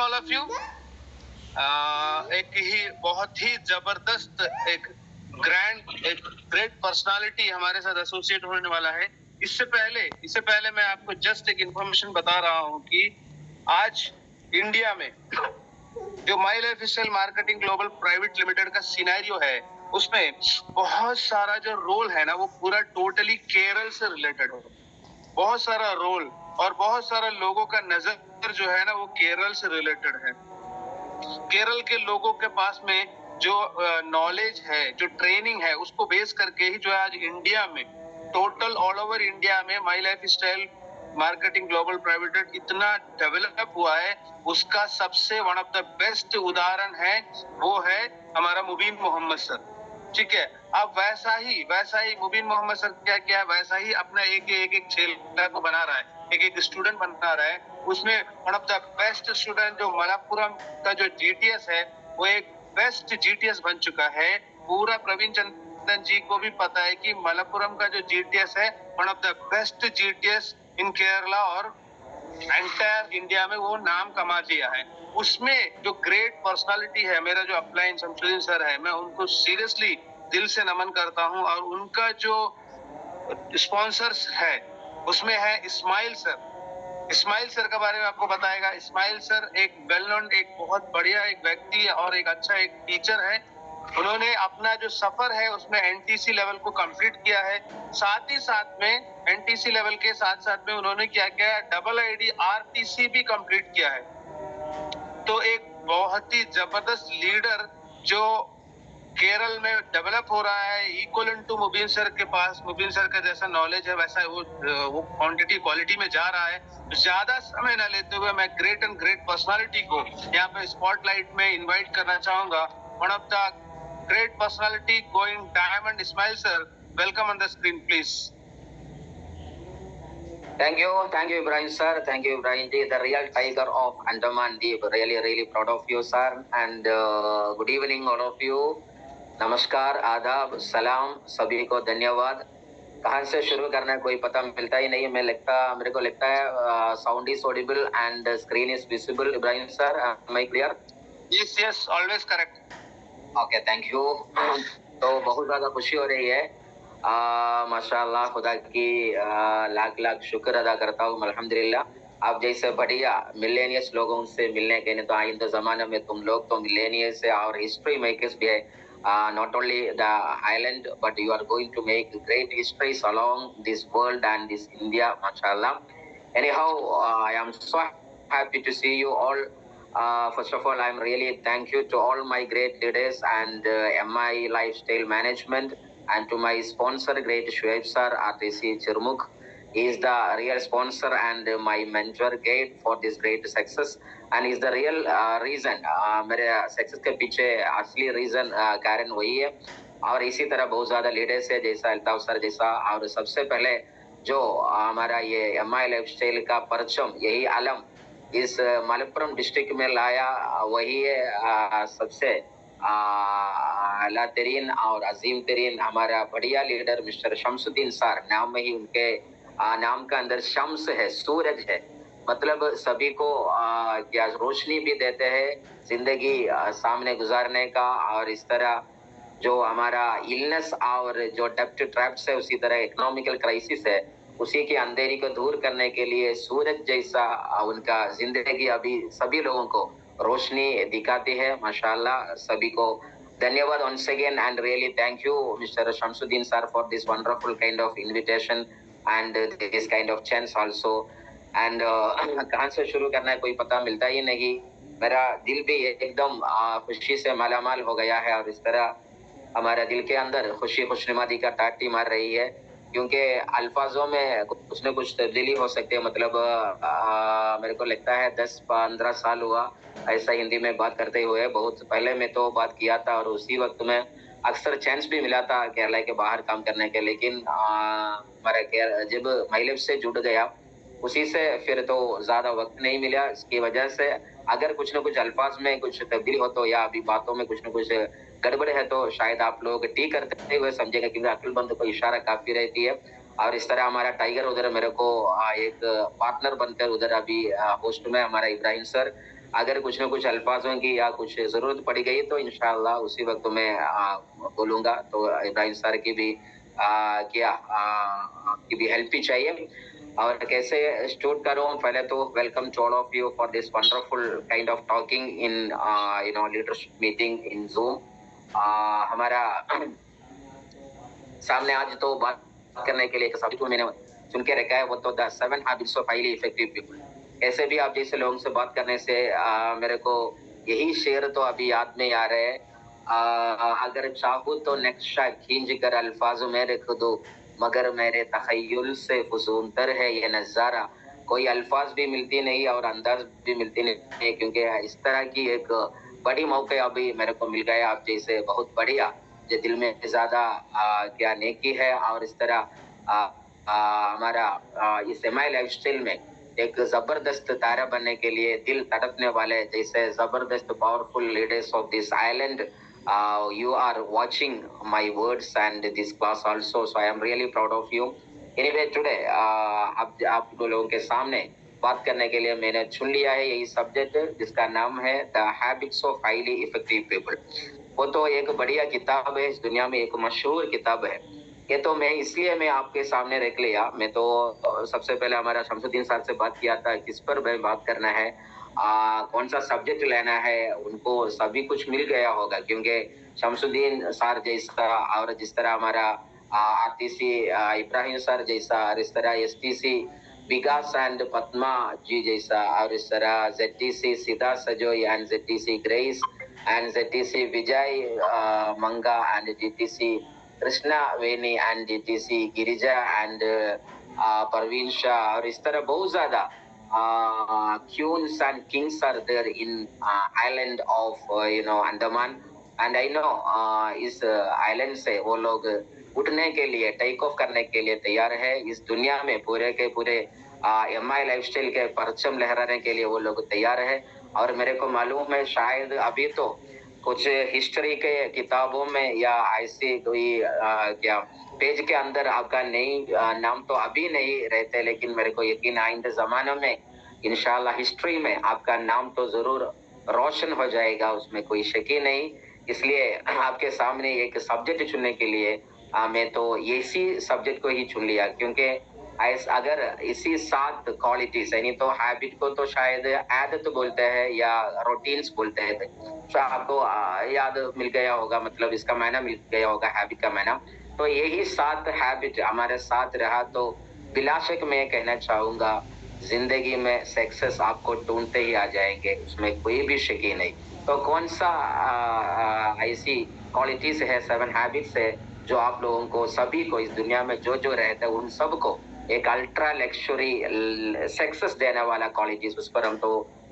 All of you. एक ही बहुत ही जबरदस्त एक ग्रेट पर्सनालिटी हमारे साथ एसोसिएट होने वाला है। इससे पहले मैं आपको जस्ट एक इंफॉर्मेशन बता रहा हूं कि आज इंडिया में जो my life style marketing global private limited का सिनेरियो है, उसमें बहुत सारा जो रोल है ना, वो पूरा टोटली केरल से रिलेटेड है। बहुत सारा रोल और बहुत सारा लोगों का नजर जो है ना, वो केरल से रिलेटेड है। केरल के लोगों के पास में जो नॉलेज है, जो ट्रेनिंग है, उसको बेस करके ही जो है आज इंडिया में टोटल ऑल ओवर इंडिया में my life style marketing global private इतना डेवलप हुआ है। उसका सबसे वन ऑफ द बेस्ट उदाहरण है, वो है हमारा मुबीन मोहम्मद सर। ठीक है, अब वैसा ही मुबीन मोहम्मद सर क्या क्या है, वैसा ही अपना एक चेला को बना रहा है, एक स्टूडेंट बना रहा है। उसमें one of the best student जो मलप्पुरम का जो जीटीएस है, वो एक बेस्ट जीटीएस बन चुका है। पूरा प्रवीण चंदन जी को भी पता है कि मलप्पुरम का जो जीटीएस है, one of the best GTS in Kerala और एंटायर इंडिया में वो नाम कमा लिया है। उसमें जो ग्रेट पर्सनालिटी है, मेरा जो अपलाइन शमसुद्दीन सर है, मैं उनको सीरियसली दिल से नमन करता हूं। और उनका जो स्पॉन्सर्स है, उसमें है इस्माइल सर। इस्माइल सर के बारे में आपको बताएगा। इस्माइल सर एक वेल नोन, एक बहुत बढ़िया एक व्यक्ति और एक अच्छा एक टीचर है। उन्होंने अपना जो सफर है उसमें एनटीसी लेवल को कंप्लीट किया है। साथ ही साथ में एनटीसी लेवल के साथ साथ में उन्होंने क्या किया है, डबल आईडी आरटीसी भी कंप्लीट किया है। तो एक बहुत ही जबरदस्त लीडर जो केरल में डेवलप हो रहा है, इक्वल टू मुबीन सर के पास, मुबीन सर का जैसा नॉलेज है वैसा वो क्वांटिटी क्वालिटी में जा रहा है। ज्यादा समय न लेते हुए मैं ग्रेट एंड ग्रेट पर्सनालिटी को यहाँ पे स्पॉटलाइट में इनवाइट करना चाहूंगा। One of the great personality going diamond, Ismail sir, welcome on the screen please. Thank you, Ibrahim sir. Thank you, Ibrahim ji, the real tiger of Andaman Deep. Really proud of you, sir. And good evening, all of you. नमस्कार, आदाब, सलाम, सभी को धन्यवाद। कहाँ से शुरू करना है कोई पता मिलता ही नहीं। मेरे को लगता है sound is audible and screen is visible. Ibrahim sir, am I clear? Yes, always correct. Okay, thank you. तो बहुत ज्यादा खुशी हो रही है। माशाअल्लाह, खुदा की लाख शुक्र अदा करता हूँ। अल्हम्दुलिल्लाह, आप जैसे बढ़िया मिलेनियस लोगों से मिलने के लिए, तो आइंदा जमाने में तुम लोग तो मिलेनियस है और हिस्ट्री मेकर्स भी है। Not only the island, but you are going to make great histories along this world and this India, mashallah. Anyhow, I am so happy to see you all. First of all, I am really thank you to all my great leaders and MI Lifestyle Management, and to my sponsor, great Shuaib sir, RTC Chirmukh. He is the real sponsor and my mentor guide for this great success, and is the real reason मेरे success के पीछे असली reason कारण वही है। और इसी तरह बहुत ज्यादा लीडर्स है, जैसा अल्ताफ सर जैसा। और सबसे पहले जो हमारा ये MI लाइफस्टाइल का परचम, यही आलम इस मलप्पुरम डिस्ट्रिक्ट में लाया, वही है सबसे आला तरीन और अजीम तरीन हमारा बढ़िया लीडर मिस्टर शमसुद्दीन सर। नाम में ही उनके नाम का अंदर शम्स है, सूरज है, मतलब सभी को क्या रोशनी भी देते हैं जिंदगी सामने गुजारने का। और इस तरह जो हमारा इलनेस और जो डेप्ट ट्रैप्स है, उसी तरह इकोनॉमिकल क्राइसिस है, उसी की अंधेरी को दूर करने के लिए सूरज जैसा उनका जिंदगी अभी सभी लोगों को रोशनी दिखाती है। माशाल्लाह, सभी को धन्यवाद once again, and really thank you Mr. Shamsuddin sir for this wonderful kind of invitation and this kind of chance also. And कहाँ से शुरू करना है कोई पता मिलता ही नहीं। मेरा दिल भी एकदम खुशी से मालामाल हो गया है, और इस तरह हमारे दिल के अंदर खुशनुमादी का टाटी मार रही है, क्योंकि अल्फाजों में कुछ न कुछ तब्दीली हो सकती है। मतलब मेरे को लगता है 10-15 साल हुआ ऐसा हिंदी में बात करते हुए। बहुत पहले में तो बात किया था, और उसी वक्त में अक्सर चांस भी मिला था केरला के बाहर काम करने के, लेकिन हमारा जब माइलेज से जुड़ गया, उसी से फिर तो ज्यादा वक्त नहीं मिला। इसकी वजह से अगर कुछ न कुछ अल्फाज में कुछ तब्दीली हो तो, या अभी बातों में कुछ न कुछ गड़बड़ है, तो शायद आप लोग ठीक करते हुए समझेंगे, क्योंकि अक्लमंद को इशारा काफी रहती है। और इस तरह हमारा टाइगर उधर मेरे को एक पार्टनर बनकर उधर अभी होस्ट में हमारा इब्राहिम सर, अगर कुछ न कुछ अल्फाजों की या कुछ जरूरत पड़ गई तो इंशाअल्लाह उसी वक्त मैं बोलूंगा। तो इब्राहिम सर की भी आपकी भी हेल्प ही चाहिए। और कैसे स्टार्ट करूं, पहले तो welcome to all of you for this wonderful kind of talking in leadership meeting in Zoom. हमारा सामने आज तो बात करने के लिए एक सब्जेक्ट मैंने चुन के रखा है, वो तो the 7 habits of highly effective people. ऐसे भी आप जैसे लोगों से बात करने से मेरे को यही शेर तो अभी याद नहीं आ रहे हैं। अगर चाहूँ तो नक्शा खींच कर अल्फाजों में रख दो, मगर मेरे तखय्युल से फजूल तर है ये नजारा। कोई अल्फाज भी मिलती नहीं और अंदाज भी मिलती नहीं, क्योंकि इस तरह की एक बड़ी मौके अभी मेरे को मिल गया आप जैसे, बहुत बढ़िया, जो दिल में ज्यादा क्या नेकी है। और इस तरह हमारा इस एमआई लाइफस्टाइल में एक जबरदस्त तारा बनने के लिए दिल तड़पने वाले जैसे जबरदस्त powerful leaders of this island, you are watching my words and this class also, so I am really proud of you. Anyway, today आप लोगों के सामने बात करने के लिए मैंने चुन लिया है यही सब्जेक्ट, जिसका नाम है the habits of highly effective people. वो तो एक बढ़िया किताब है, इस दुनिया में एक मशहूर किताब है। ये तो मैं इसलिए मैं आपके सामने रख लिया। मैं तो सबसे पहले हमारा शमसुद्दीन सर से बात किया था किस पर मैं बात करना है, कौन सा सब्जेक्ट लेना है, उनको सभी कुछ मिल गया होगा, क्योंकि शमसुद्दीन सर जैसा और जिस तरह हमारा आरटीसी इब्राहिम सर जैसा और इस तरह एसटीसी विकास एंड पद्मा जी जैसा और इस तरह जेटीसी सीधा सजोई and JTC Grace and ZTC Vijay Manga and GTC Krishna Veni and GTC Girija and Parveen Shah और इस तरह बहुत ज्यादा queens and kings are there in island of Andaman, and I know इस island से वो लोग उठने के लिए टेक ऑफ करने के लिए तैयार है। इस दुनिया में पूरे के पूरे एमआई लाइफस्टाइल के परचम लहराने के लिए वो लोग तैयार है। और मेरे को मालूम है शायद अभी तो कुछ हिस्ट्री के किताबों में या ऐसी कोई क्या पेज के अंदर आपका नहीं नाम तो अभी नहीं रहते, लेकिन मेरे को यकीन आइंदे जमानों में इंशाल्लाह हिस्ट्री में आपका नाम तो जरूर रोशन हो जाएगा, उसमें कोई शक ही नहीं। इसलिए आपके सामने एक सब्जेक्ट चुनने के लिए मैं तो इसी सब्जेक्ट को ही चुन लिया, क्योंकि अगर इसी 7 क्वालिटीज यानी तो हैबिट को तो शायद आदत बोलते हैं या रूटीन्स बोलते हैं, तो आपको याद मिल गया होगा, मतलब इसका मायना मिल गया होगा हैबिट का मायना। तो यही 7 हैबिट हमारे साथ रहा तो बिलाशक मैं कहना चाहूंगा जिंदगी में सक्सेस आपको ढूंढते ही आ जाएंगे, उसमें कोई भी शक ही नहीं। तो कौन सा ऐसी क्वालिटीज है, 7 हैबिट्स है जो आप लोगों को सभी को इस दुनिया में जो जो रहता है उन सबको एक अल्ट्रा लग्जरी सक्सेस देने वाला क्वालिटीज, उस पर हम तो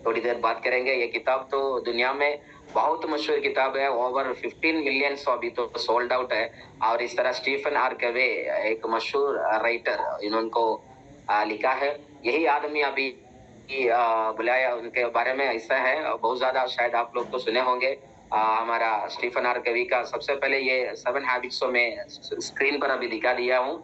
थोड़ी देर बात करेंगे। ये किताब तो दुनिया में बहुत मशहूर किताब है, ओवर 15 मिलियन अभी तो सोल्ड आउट है। और इस तरह स्टीफन आर कवे एक मशहूर राइटर, इन्होंने लिखा है। यही आदमी अभी बुलाया, उनके बारे में ऐसा है बहुत ज्यादा शायद आप लोग तो सुने होंगे। हमारा स्टीफन आर कवी का सबसे पहले ये 7 हैबिट्स में स्क्रीन पर अभी दिखा दिया हूँ।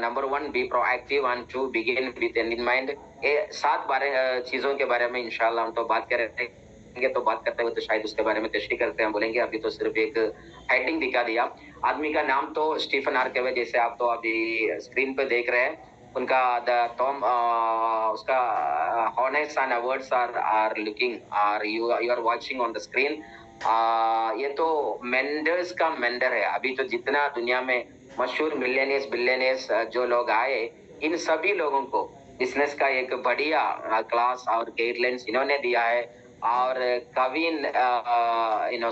Number 1 be proactive and 2 begin with end in mind. ये 7 चीजों के बारे में इंशाल्लाह हम तो बात करेंगे। तो बात करते हुए तो शायद उसके बारे में तशरीह करते हैं, बोलेंगे। अभी तो सिर्फ एक हेडिंग दिखा दिया। आदमी का नाम तो स्टीफन आर कवे, जैसे आप तो अभी स्क्रीन पे देख रहे हैं। उनका उसका honors and awards are looking you are watching on the screen। ये तो मेंडर्स का मेंडर है। अभी तो जितना दुनिया में मशहूर मिलियनियर्स बिलियनियर्स जो लोग आए, इन सभी लोगों को बिजनेस का एक बढ़िया क्लास और गाइडलाइंस इन्होंने दिया है। और कविन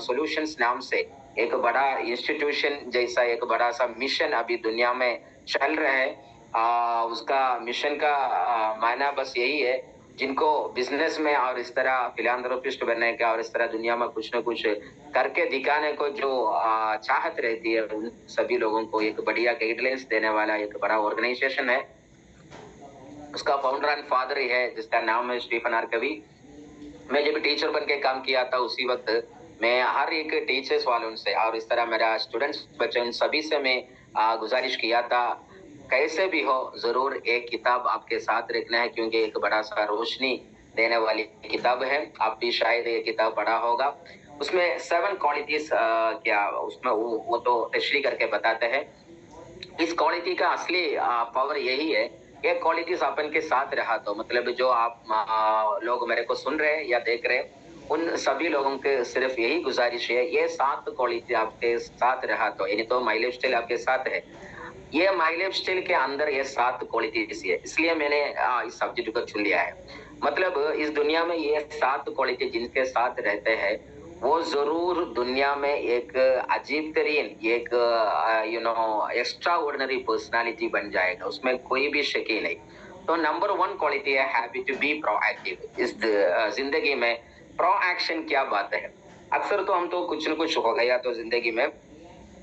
सॉल्यूशंस नाम से एक बड़ा इंस्टीट्यूशन जैसा एक बड़ा सा मिशन अभी दुनिया में चल रहा है। उसका मिशन का मायना बस यही है, जिनको बिजनेस में और इस तरह फिलांथ्रोपिस्ट बनने का और इस तरह दुनिया में कुछ न कुछ करके दिखाने को जो चाहत रहती है, उन सभी लोगों को एक बढ़िया गाइडलाइंस देने वाला एक बड़ा ऑर्गेनाइजेशन है। उसका फाउंडर एंड फादर ही है, जिसका नाम है स्टीफन आर कवी। मैं जब टीचर बन के काम किया था उसी वक्त मैं हर एक टीचर्स वालों से और इस तरह मेरा स्टूडेंट्स बच्चे उन सभी से मैं गुजारिश किया था, कैसे भी हो जरूर एक किताब आपके साथ रखना है, क्योंकि एक बड़ा सा रोशनी देने वाली किताब है। आप भी शायद ये किताब पढ़ा होगा। उसमें 7 क्वालिटीज क्या उसमें वो तो तशरीह करके बताते हैं। इस क्वालिटी का असली पावर यही है, ये क्वालिटीज अपन के साथ रहा तो मतलब जो आप लोग मेरे को सुन रहे हैं या देख रहे हैं, उन सभी लोगों के सिर्फ यही गुजारिश है, ये 7 क्वालिटी आपके साथ रहा तो यानी तो माय लाइफ स्टाइल आपके साथ है, ये माय लाइफ स्टाइल के अंदर ये 7 क्वालिटीज है, इसलिए मैंने इस सब्जेक्ट को चुन लिया है। मतलब इस दुनिया में ये 7 क्वालिटी जिनके साथ रहते हैं, वो जरूर दुनिया में एक अजीब तरीन एक you know extra ordinary personality बन जाएगा, उसमें कोई भी शक ही नहीं। तो नंबर 1 क्वालिटी है हैप्पी टू बी प्रोएक्टिव। इस जिंदगी में प्रो एक्शन क्या बात है। अक्सर तो हम तो कुछ न कुछ हो गया तो जिंदगी में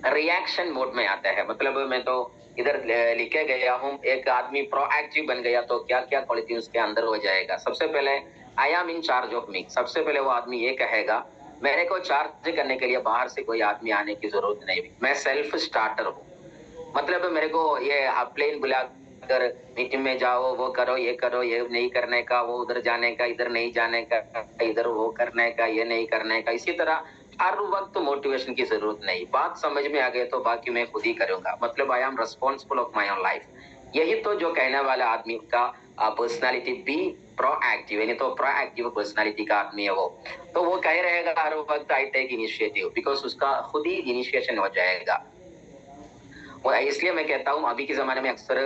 रिएक्शन मोड में आता है। मतलब मैं तो इधर लिखे गया हूँ, एक आदमी प्रोएक्टिव बन गया तो क्या क्या क्वालिटी उसके अंदर हो जाएगा। सबसे पहले I am in charge of me. सबसे पहले वो आदमी ये कहेगा मेरे को चार्ज करने के लिए बाहर से कोई आदमी आने की जरूरत नहीं, मैं सेल्फ स्टार्टर हूँ। मतलब मेरे को ये प्लेन बुला कर मीटिंग में जाओ, वो करो, ये नहीं करने का, वो उधर जाने का, इधर नहीं जाने का, इधर वो करने का, ये नहीं करने का। इसी तरह हर वक्त मोटिवेशन की जरूरत नहीं। बात समझ में आ गई तो बाकी मैं खुद ही करूंगा। मतलब आई am responsible of my own life. यही तो जो कहने वाला आदमी का पर्सनालिटी बी प्रोएक्टिव यानी तो प्रोएक्टिव पर्सनालिटी का आदमी है वो। तो वो कह रहेगा हर वक्त आई टेक इनिशिएटिव, बिकॉज उसका खुद ही इनिशिएशन हो जाएगा। और इसलिए मैं कहता हूँ अभी के जमाने में अक्सर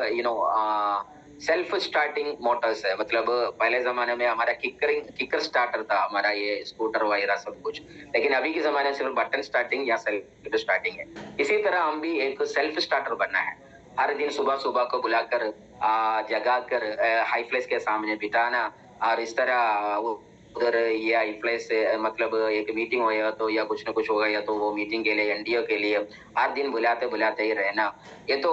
सेल्फ स्टार्टिंग मोटर्स है। मतलब पहले जमाने में हमारा किकर स्टार्टर था, हमारा ये स्कूटर वगैरह सब कुछ, लेकिन अभी के जमाने में सिर्फ बटन स्टार्टिंग या सेल्फ स्टार्टिंग है। इसी तरह हम भी एक सेल्फ स्टार्टर बनना है। हर दिन सुबह सुबह को बुलाकर जगा कर हाई फ्लेस के सामने बिठाना, और इस तरह उधर ये आई फ्लेस से मतलब एक मीटिंग हो गया तो या कुछ ना कुछ हो गया तो वो मीटिंग के लिए एनडीओ के लिए हर दिन बुलाते बुलाते ही रहना, ये तो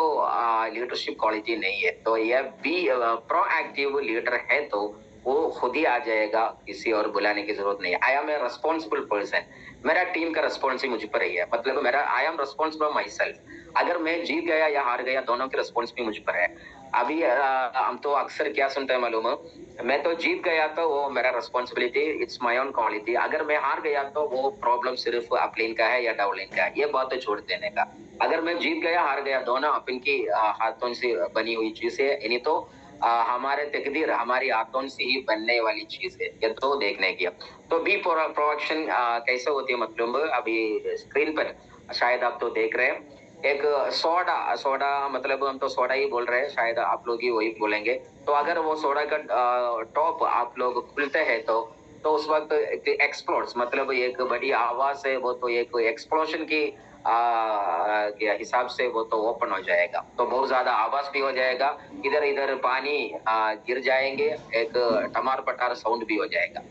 लीडरशिप क्वालिटी नहीं है। तो यह भी प्रोएक्टिव लीडर है तो वो खुद ही आ जाएगा, किसी और बुलाने की जरूरत नहीं है। I am a responsible person. मेरा टीम का रिस्पॉन्सिबिलिटी मुझ पर ही है। मतलब मेरा I am responsible myself. अगर मैं जीत गया या हार गया दोनों की रिस्पॉन्सिबिलिटी मुझ पर है। अभी हम तो अक्सर क्या सुनते हैं मालूम है, मैं तो जीत गया तो वो मेरा responsibility, it's my own quality. अगर मैं हार गया तो वो प्रॉब्लम सिर्फ अपलिन का है या डाउनलाइन का है, ये बात तो छोड़ देने का। अगर मैं जीत गया हार गया दोनों अपन की हाथों से बनी हुई चीज है, यानी तो हमारे तकदीर हमारी हाथों से ही बनने वाली चीज है, ये तो देखने की। तो बी प्रोडक्शन कैसे होती है, मतलब अभी स्क्रीन पर शायद आप तो देख रहे हैं एक सोडा मतलब हम तो सोडा ही बोल रहे हैं, शायद आप लोग ही वही बोलेंगे। तो अगर वो सोडा का टॉप आप लोग खुलते हैं तो उस वक्त एक्सप्लोड्स, मतलब एक बड़ी आवाज है वो, तो एक एक्सप्लोजन की के हिसाब से वो तो ओपन हो जाएगा, तो बहुत ज्यादा आवाज भी हो जाएगा, इधर इधर पानी गिर जाएंगे, एक टमार पटार साउंड भी हो जाएगा।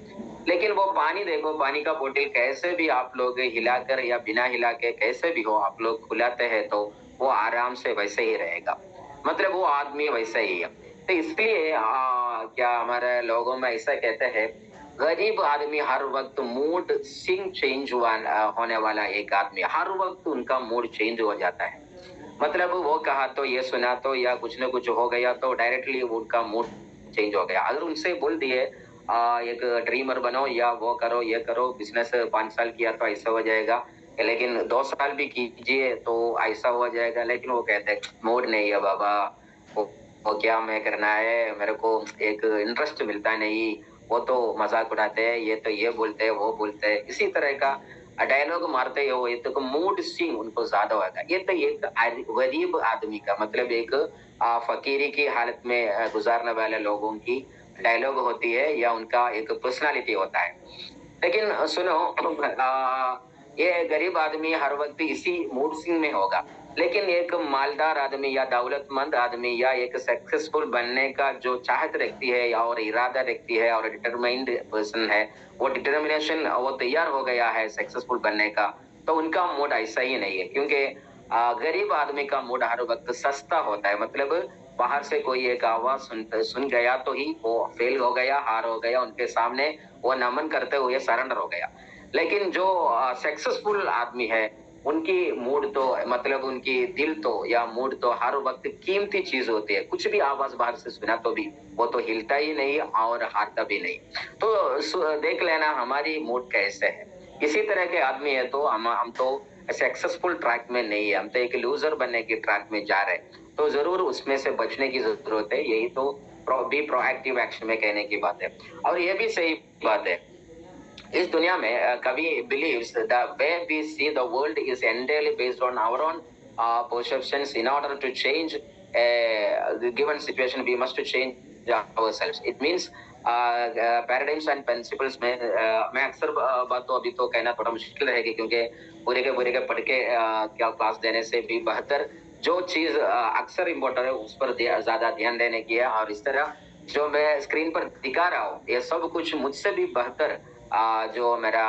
लेकिन वो पानी देखो, पानी का बोतल कैसे भी आप लोग हिलाकर या बिना हिला के कैसे भी हो आप लोग खुलाते हैं तो वो आराम से वैसे ही रहेगा। मतलब वो आदमी वैसे ही है। तो इसलिए क्या हमारे लोगों में ऐसा कहते हैं, गरीब आदमी हर वक्त मूड सिंग चेंज होने वाला एक आदमी, हर वक्त उनका मूड चेंज हो जाता है। मतलब वो कहा तो ये सुना तो या कुछ न कुछ हो गया तो डायरेक्टली उनका मूड चेंज हो गया। अगर उनसे बोल दिए एक ड्रीमर बनो या वो करो ये करो, बिजनेस 5 साल किया तो ऐसा हो जाएगा, लेकिन 2 साल भी कीजिए तो ऐसा हो जाएगा, लेकिन वो कहते हैं मूड नहीं है बाबा, वो क्या मैं करना है, मेरे को एक इंटरेस्ट मिलता नहीं, वो तो मजाक उड़ाते हैं, ये तो ये बोलते हैं वो बोलते हैं, इसी तरह का डायलॉग मारते हो, ये तो मूड स्विंग उनको ज्यादा होगा। ये तो एक गरीब आदमी का मतलब एक फकीरी की हालत में गुजारने वाले लोगों की डायलॉग होती है या उनका एक पर्सनालिटी होता है। लेकिन सुनो ये गरीब आदमी हर वक्त इसी मूड स्विंग में होगा, लेकिन एक मालदार आदमी या दौलतमंद आदमी या एक सक्सेसफुल बनने का जो चाहत रखती है या और इरादा रखती है और डिटरमाइंड पर्सन है, वो डिटर्मिनेशन वो तैयार हो गया है सक्सेसफुल बनने का, तो उनका मूड ऐसा ही नहीं है। क्योंकि गरीब आदमी का मूड हर वक्त सस्ता होता है। मतलब बाहर से कोई एक आवाज सुन गया तो ही वो फेल हो गया, हार हो गया, उनके सामने वो नमन करते हुए सरेंडर हो गया। लेकिन जो सक्सेसफुल आदमी है उनकी मूड तो मतलब उनकी दिल तो या मूड तो हर वक्त कीमती चीज होती है। कुछ भी आवाज बाहर से सुना तो भी वो तो हिलता ही नहीं और हारता भी नहीं। तो देख लेना हमारी मूड कैसे है। इसी तरह के आदमी है तो हम तो सक्सेसफुल ट्रैक में नहीं है, हम तो एक लूजर बनने की ट्रैक में जा रहे हैं। तो जरूर उसमें से बचने की जरूरत है। यही तो बी प्रोएक्टिव एक्शन में कहने की बात है। और ये भी सही बात है, इस दुनिया में कवि believes the way we see the world is entirely based on our own perceptions. In order to change the given situation, we must change ourselves. It means paradigms and principles में मैं अक्सर बात तो अभी तो कहना थोड़ा मुश्किल रहेगी, क्योंकि पूरे के पढ़ के क्या क्लास देने से भी बेहतर जो चीज अक्सर इम्पोर्टेंट है उस पर ज्यादा ध्यान देने की है। और इस तरह जो मैं स्क्रीन पर दिखा रहा हूँ ये सब कुछ मुझसे भी बेहतर जो मेरा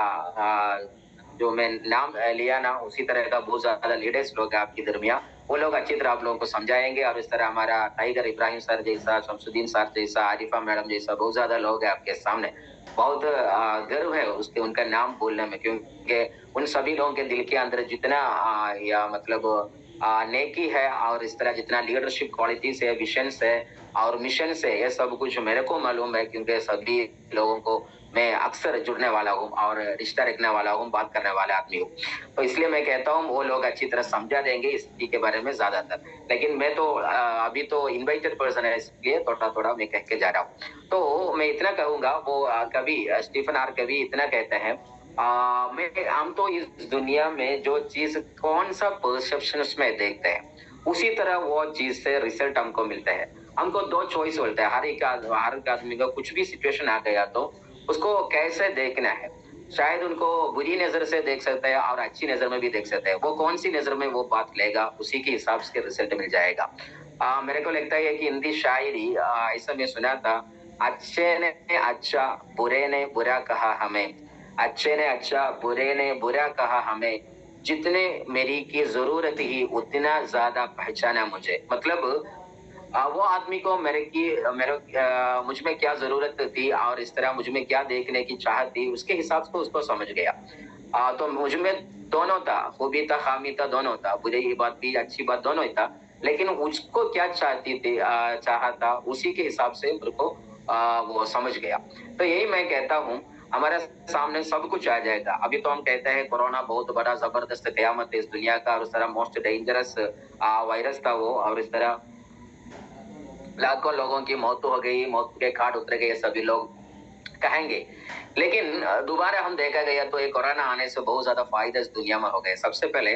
जो मैं नाम लिया ना, उसी तरह का बहुत ज्यादा लीडर्स लोग आपके दरमियान, वो लोग अच्छी तरह आप लोगों को समझाएंगे। और इस तरह हमारा टाइगर इब्राहिम सर जैसा, शमसुद्दीन सर जैसा, आरिफा मैडम जैसा बहुत ज्यादा लोग हैं आपके सामने। बहुत गर्व है उसके उनका नाम बोलने में, क्योंकि उन सभी लोगों के दिल के अंदर जितना या मतलब नेकी है और इस तरह जितना लीडरशिप क्वालिटीज है, विजन्स है और मिशन है, ये सब कुछ मेरे को मालूम है, क्योंकि सभी लोगों को मैं अक्सर जुड़ने वाला हूँ और रिश्ता रखने वाला हूँ, बात करने वाला आदमी हूँ। तो इसलिए मैं कहता हूँ वो लोग अच्छी तरह समझा देंगे इसी के बारे में ज्यादातर। लेकिन मैं तो अभी तो इनवाइटेड पर्सन है, इसलिए थोड़ा थोड़ा मैं कह के जा रहा हूँ। तो मैं इतना कहूंगा, वो कवि स्टीफन आर कवि इतना कहते हैं, हम तो इस दुनिया में जो चीज कौन सा परसेप्शन उसमें देखते हैं उसी तरह वो चीज से रिजल्ट हमको मिलता है। हमको दो चॉइस होता है, हर एक आदमी का कुछ भी सिचुएशन आ गया तो उसको कैसे देखना है। शायद उनको बुरी नजर से देख सकते हैं और अच्छी नजर में भी देख सकते हैं। वो कौन सी नजर में वो बात लेगा उसी के हिसाब से रिजल्ट मिल जाएगा। मेरे को लगता है कि हिंदी शायरी ऐसा मैं सुना था, अच्छे ने अच्छा बुरे ने बुरा कहा हमें, अच्छे ने अच्छा बुरे ने बुरा कहा हमें, जितने मेरी की जरूरत ही उतना ज्यादा पहचाना मुझे। मतलब वो आदमी को मुझ में क्या जरूरत थी और इस तरह मुझ में क्या देखने की चाहत थी, उसके हिसाब से उसको समझ गया। तो मुझ में दोनों था, खूबी था खामी था, दोनों था, बुरी बात भी अच्छी बात दोनों ही था। लेकिन उसको क्या चाहती थी चाहता उसी के हिसाब से मेरे को वो समझ गया। तो यही मैं कहता हूँ, हमारे सामने सब कुछ आ जाएगा। अभी तो हम कहते हैं कोरोना बहुत बड़ा जबरदस्त कयामत है इस दुनिया का और इस तरह मोस्ट डेंजरस वायरस था वो, और इस तरह लाखों लोगों की मौत हो गई, मौत के घाट उतर गए सभी लोग कहेंगे। लेकिन दोबारा हम देखा गया तो ये कोरोना आने से बहुत ज्यादा फायदे इस दुनिया में हो गए। सबसे पहले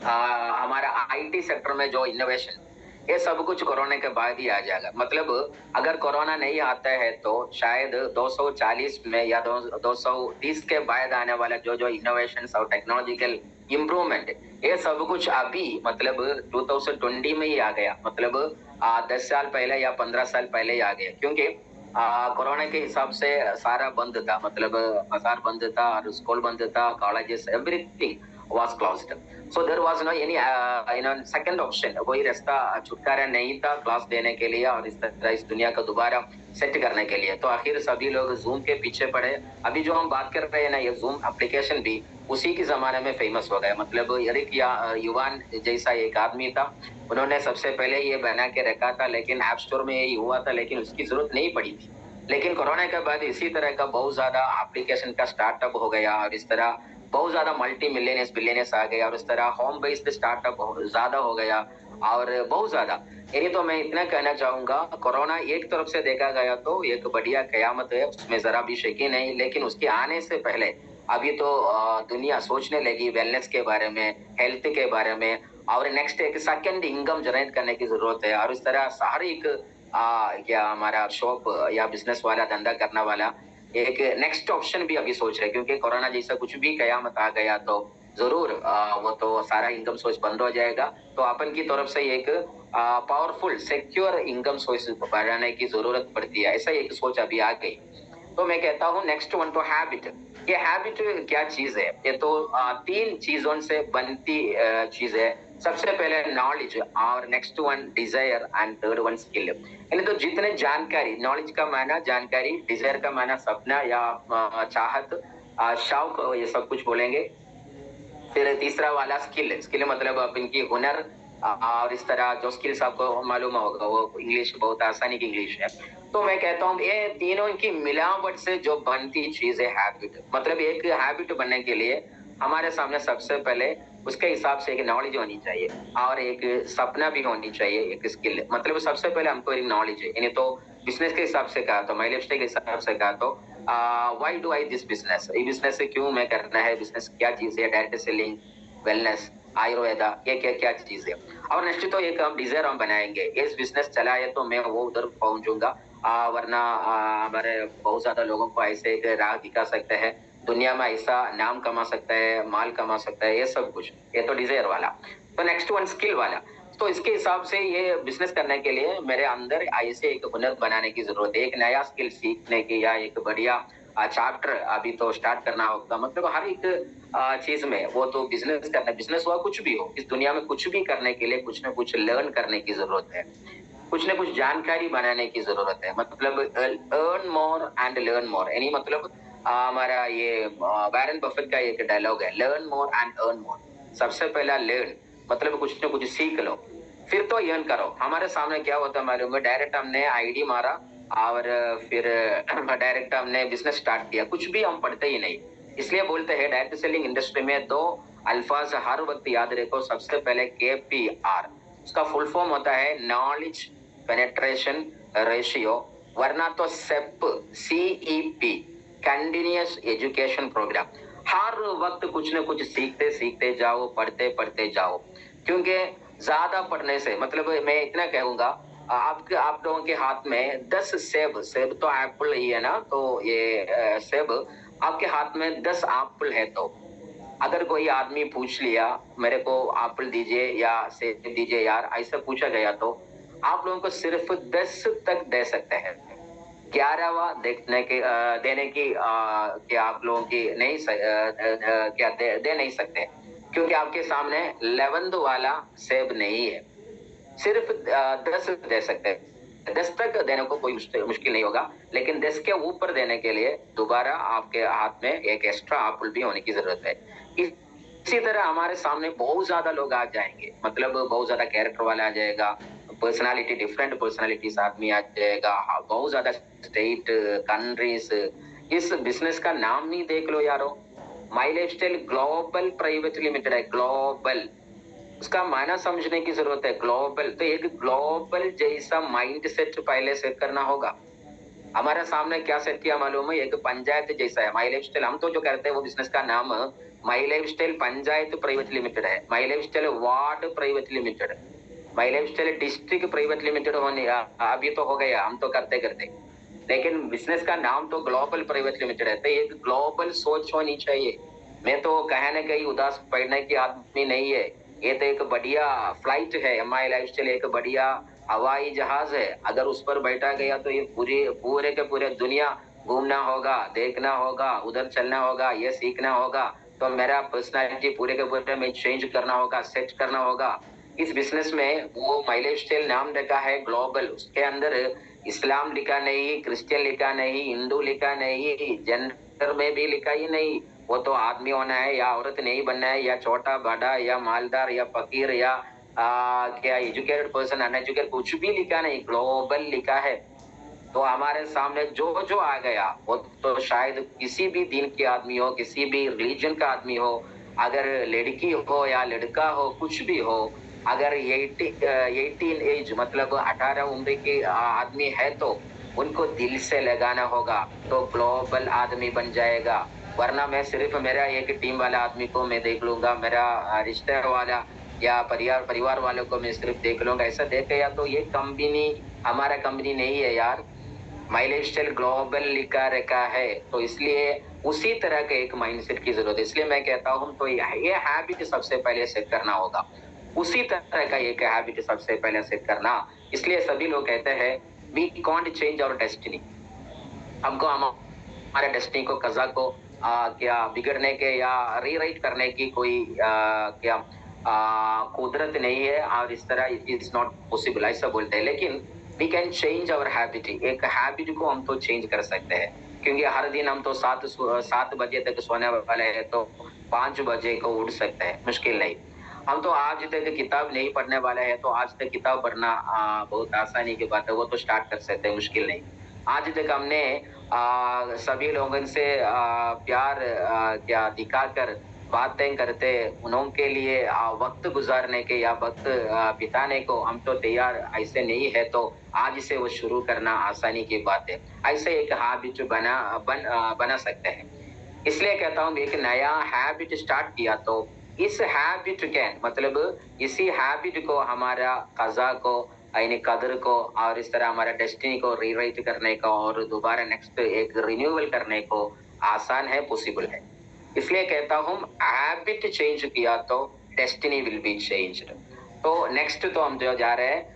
हमारा आईटी सेक्टर में जो इनोवेशन, ये सब कुछ कोरोना के बाद ही आ जाएगा। मतलब अगर कोरोना नहीं आता है तो शायद 240 में या 230 के बाद आने वाला जो जो इनोवेशन और टेक्नोलॉजिकल इम्प्रूवमेंट, ये सब कुछ अभी मतलब 2020 में ही आ गया। मतलब 10 साल पहले या 15 साल पहले ही आ गया, क्योंकि कोरोना के हिसाब से सारा बंद था। मतलब बाजार बंद था और स्कूल बंद था, colleges everything was closed. So there was no any second option. कोई रास्ता छुटकारा नहीं था क्लास देने के लिए और इस तरह इस दुनिया को दोबारा सेट करने के लिए। तो आखिर सभी लोग जूम के पीछे पड़े। अभी जो हम बात कर रहे हैं ना, ये जूम एप्लीकेशन भी उसी के जमाने में फेमस हो गया। मतलब एरिक युवान जैसा एक आदमी था, उन्होंने सबसे पहले ये बना के रखा था, लेकिन ऐप स्टोर में यही हुआ था, लेकिन उसकी जरूरत नहीं पड़ी थी। लेकिन कोरोना के बाद इसी तरह का बहुत ज्यादा एप्लीकेशन का स्टार्टअप हो गया और इस तरह बहुत ज्यादा मल्टी मिलियनर्स बिलियनर्स आ गए और इस तरह होम बेस्ड स्टार्टअप ज्यादा हो गया और बहुत ज्यादा। यानी तो मैं इतना कहना चाहूंगा, कोरोना एक तरफ से देखा गया तो एक बढ़िया कयामत है, उसमें जरा भी शकी नहीं। लेकिन उसके आने से पहले अभी तो दुनिया सोचने लगी वेलनेस के बारे में, हेल्थ के बारे में, और नेक्स्ट एक सेकंड इनकम जनरेट करने की जरूरत है। और इस तरह हर एक क्या हमारा शॉप या बिजनेस वाला, धंधा करने वाला एक नेक्स्ट ऑप्शन भी अभी सोच रहे, क्योंकि कोरोना जैसा कुछ भी कयामत आ गया तो जरूर वो तो सारा इनकम सोर्स बंद हो जाएगा। तो अपन की तरफ से एक पावरफुल सिक्योर इनकम सोर्स बढ़ाने की जरूरत पड़ती है, ऐसा एक सोच अभी आ गई। तो मैं कहता हूँ नेक्स्ट वन तो हैबिट। ये हैबिट क्या चीज है? ये तो 3 चीजों से बनती चीज है। सबसे पहले नॉलेज, और next one desire and third one skill. यानी तो जितने जानकारी, नॉलेज का माना जानकारी, डिजायर का माना सपना या चाहत, शौक, ये सब कुछ बोलेंगे। फिर तीसरा वाला स्किल, स्किल मतलब आप इनकी हुनर, और इस तरह जो स्किल्स आपको मालूम होगा वो इंग्लिश बहुत आसानी की इंग्लिश है। तो मैं कहता हूँ ये तीनों की मिलावट से जो बनती चीज है हैबिट, मतलब एक हैबिट बनने के लिए हमारे सामने सबसे पहले उसके हिसाब से एक नॉलेज होनी चाहिए और एक सपना भी होनी चाहिए, एक स्किल। मतलब सबसे पहले हमको एक नॉलेज है, यानी तो बिजनेस के हिसाब से कहा तो, माई लाइफस्टाइल के हिसाब से कहा तो why do I this business, ये बिजनेस से क्यों मैं करना है, बिजनेस क्या चीज है, डायरेक्ट सेलिंग, वेलनेस, आयुर्वेदा, ये क्या क्या चीज है। और नेक्स्ट तो एक हम डिजायर हम बनाएंगे, इस बिजनेस चला है तो मैं वो उधर पहुंचूंगा, वरना हमारे बहुत ज्यादा लोगों को ऐसे एक राह दिखा सकते हैं, दुनिया में ऐसा नाम कमा सकता है, माल कमा सकता है, ये सब कुछ। ये तो डिजायर वाला। तो नेक्स्ट वन स्किल वाला। तो इसके हिसाब से ये बिजनेस करने के लिए मेरे अंदर ऐसे एक हुनर बनाने की जरूरत है, एक नया स्किल सीखने की, या एक बढ़िया चैप्टर अभी तो स्टार्ट करना होगा। मतलब हर एक चीज में, वो तो बिजनेस करना, बिजनेस हुआ कुछ भी हो, इस दुनिया में कुछ भी करने के लिए कुछ ना कुछ लर्न करने की जरूरत है, कुछ ना कुछ जानकारी बनाने की जरूरत है। मतलब earn more and learn more, यानी मतलब हमारा ये वॉरेन बफेट का एक डायलॉग है, learn more and earn more. सबसे पहला लर्न, मतलब कुछ ना कुछ सीख लो, फिर तो अर्न करो। हमारे सामने क्या होता है मालूम है, डायरेक्ट हमने आईडी मारा और फिर डायरेक्ट हमने बिजनेस स्टार्ट किया, कुछ भी हम पढ़ते ही नहीं। इसलिए बोलते हैं डायरेक्ट सेलिंग इंडस्ट्री में दो अल्फाज हर वक्त याद रखो। सबसे पहले KPR, उसका फुल फॉर्म होता है नॉलेज पेनेट्रेशन रेशियो, वरना तो CEP, कंटिन्यूअस एजुकेशन प्रोग्राम। हर वक्त कुछ न कुछ सीखते सीखते जाओ, पढ़ते पढ़ते जाओ। क्योंकि ज्यादा पढ़ने से, मतलब मैं इतना कहूंगा, आप लोगों के हाथ में 10 सेब, सेब तो एप्पल ही है ना, तो ये सेब आपके हाथ में 10 एप्पल है, तो अगर कोई आदमी पूछ लिया मेरे को एप्पल दीजिए या सेब दीजिए यार, ऐसा पूछा गया तो आप लोगों को सिर्फ 10 तक दे सकते हैं, 11वां देने की क्या आप लोगों की नहीं क्या दे नहीं सकते, क्योंकि आपके सामने 11वां वाला सेब नहीं है। सिर्फ 10 दे सकते हैं, 10 तक देने को कोई मुश्किल नहीं होगा, लेकिन 10 के ऊपर देने के लिए दोबारा आपके हाथ में एक एक्स्ट्रा एप्पल भी होने की जरूरत है। इसी तरह हमारे सामने बहुत ज्यादा लोग आ जाएंगे, मतलब बहुत ज्यादा कैरेक्टर वाला आ जाएगा, पर्सनालिटी, डिफरेंट पर्सनालिटीज आदमी आ जाएगा, बहुत ज्यादा स्टेट, कंट्रीज। इस बिजनेस का नाम नहीं देख लो यारो, माई लाइफस्टाइल ग्लोबल प्राइवेट लिमिटेड है, ग्लोबल। उसका मायना समझने की जरूरत है, ग्लोबल। तो एक ग्लोबल जैसा माइंड सेट पहले सेट करना होगा। हमारे सामने क्या सेट किया मालूम है, एक पंचायत जैसा है माई लाइफस्टाइल। हम तो जो करते हैं वो बिजनेस का नाम माई लाइफस्टाइल पंचायत प्राइवेट लिमिटेड है, माई लाइफस्टाइल वार्ड प्राइवेट लिमिटेड, माई लाइफस्टाइल डिस्ट्रिक्ट प्राइवेट लिमिटेड होने अभी तो हो गया, हम तो करते करते। लेकिन बिजनेस का नाम तो ग्लोबल प्राइवेट लिमिटेड है, तो एक ग्लोबल सोच होनी चाहिए। मैं तो कहने कहीं उदास पड़ने की आदमी नहीं है, ये तो एक बढ़िया फ्लाइट है, माई लाइफस्टाइल एक बढ़िया हवाई जहाज है। अगर उस पर बैठा गया तो ये पूरे के पूरे दुनिया घूमना होगा, देखना होगा, उधर चलना होगा, ये सीखना होगा। तो मेरा पर्सनालिटी पूरे के पूरे में चेंज करना होगा, सेट करना होगा। इस बिजनेस में वो माई लाइफस्टाइल नाम लिखा है ग्लोबल, उसके अंदर इस्लाम लिखा नहीं, क्रिश्चियन लिखा नहीं, हिंदू लिखा नहीं, जेंडर में भी लिखा ही नहीं। वो तो आदमी होना है या औरत नहीं बनना है, या छोटा बड़ा या मालदार या फकीर या क्या एजुकेटेड पर्सन अनएजुकेटेड, कुछ भी लिखा नहीं, ग्लोबल लिखा है। तो हमारे सामने जो जो आ गया वो तो शायद किसी भी दिन के आदमी हो, किसी भी रिलीजन का आदमी हो, अगर लड़की हो या लड़का हो, कुछ भी हो, अगर 18 एज मतलब 18 उम्र के आदमी है तो उनको दिल से लगाना होगा, तो ग्लोबल आदमी बन जाएगा। वरना मैं सिर्फ मेरा एक टीम वाला आदमी को मैं देख लूंगा, मेरा रिश्ते वाला या परिवार वालों को मैं सिर्फ देख लूंगा, ऐसा देख गया तो ये कंपनी हमारा कंपनी नहीं है यार। माई लाइफस्टाइल ग्लोबल लिखा रखा है, तो इसलिए उसी तरह के एक माइंडसेट की जरूरत है। इसलिए मैं कहता हूँ तो ये हैबिट सबसे पहले सेट करना होगा, उसी तरह का एक हैबिट सबसे पहले सेट करना। इसलिए सभी लोग कहते हैं we can't change our destiny, हमको हमारे डेस्टिनी को, कज़ा को क्या बिगड़ने के या रीराइट करने की कोई क्या कुदरत नहीं है, और इस तरह इट इज नॉट पॉसिबल ऐसा बोलते हैं। लेकिन we can change our habit, एक हैबिट को हम तो चेंज कर सकते हैं। क्योंकि हर दिन हम तो 7 बजे तक सोने वाले हैं, तो 5 बजे को उठ सकते हैं, मुश्किल नहीं। हम तो आज तक किताब नहीं पढ़ने वाले हैं, तो आज तक किताब पढ़ना बहुत आसानी की बात है, वो तो स्टार्ट कर सकते हैं, मुश्किल नहीं। आज तक हमने सभी लोगों से प्यार क्या दिखाकर बातें करते, उनके लिए वक्त गुजारने के या वक्त बिताने को हम तो तैयार ऐसे नहीं है, तो आज से वो शुरू करना आसानी की बात है। ऐसे एक हैबिट बना सकते हैं। इसलिए कहता हूँ एक नया हैबिट स्टार्ट किया, तो इस हैबिट के मतलब इसी हैबिट को हमारा कज़ा को यानी कदर को और इस तरह हमारा डेस्टिनी को रीराइट करने का और दोबारा नेक्स्ट एक रिन्यूअल करने को आसान है, पॉसिबल है। इसलिए कहता हूँ हैबिट चेंज किया तो डेस्टिनी विल बी चेंज्ड। तो नेक्स्ट तो हम जो जा रहे हैं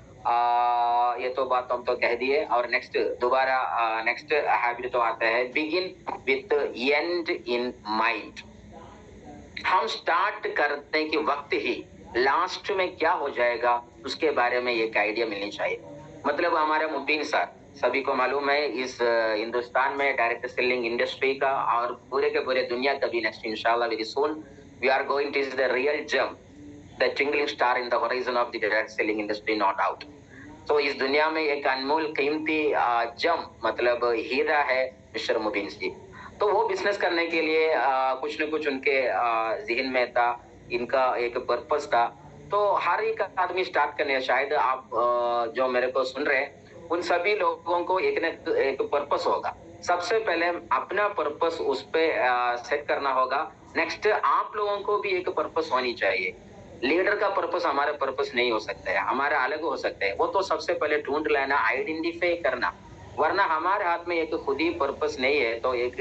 ये तो बात हम तो कह दिए, और नेक्स्ट दोबारा नेक्स्ट हैबिट तो आता है begin with and in mind. हम स्टार्ट करने के वक्त ही लास्ट में क्या हो जाएगा उसके बारे में एक आइडिया मिलनी चाहिए। मतलब हमारे मुबीन सर सभी को मालूम है, इस हिंदुस्तान में डायरेक्ट सेलिंग इंडस्ट्री का और पूरे के पूरे दुनिया का भी नेक्स्ट इंशाल्लाह very soon we are going to is the real gem, the twinkling star in the horizon of the direct selling industry, not out. तो इस दुनिया में एक अनमोल कीमती जम मतलब हीरा है मिस्टर मुबीन जी। तो वो बिजनेस करने के लिए कुछ न कुछ उनके जहन में था, इनका एक पर्पस था। तो हर एक आदमी स्टार्ट करने, शायद आप जो मेरे को सुन रहे हैं उन सभी लोगों को एक न एक पर्पस होगा। सबसे पहले अपना पर्पस उस पे सेट करना होगा। नेक्स्ट आप लोगों को भी एक पर्पस होनी चाहिए। लीडर का पर्पस हमारा पर्पस नहीं हो सकता है, हमारा अलग हो सकता है। वो तो सबसे पहले ढूंढ लेना, आइडेंटिफाई करना, वरना हमारे हाथ में एक खुद ही पर्पस नहीं है, तो एक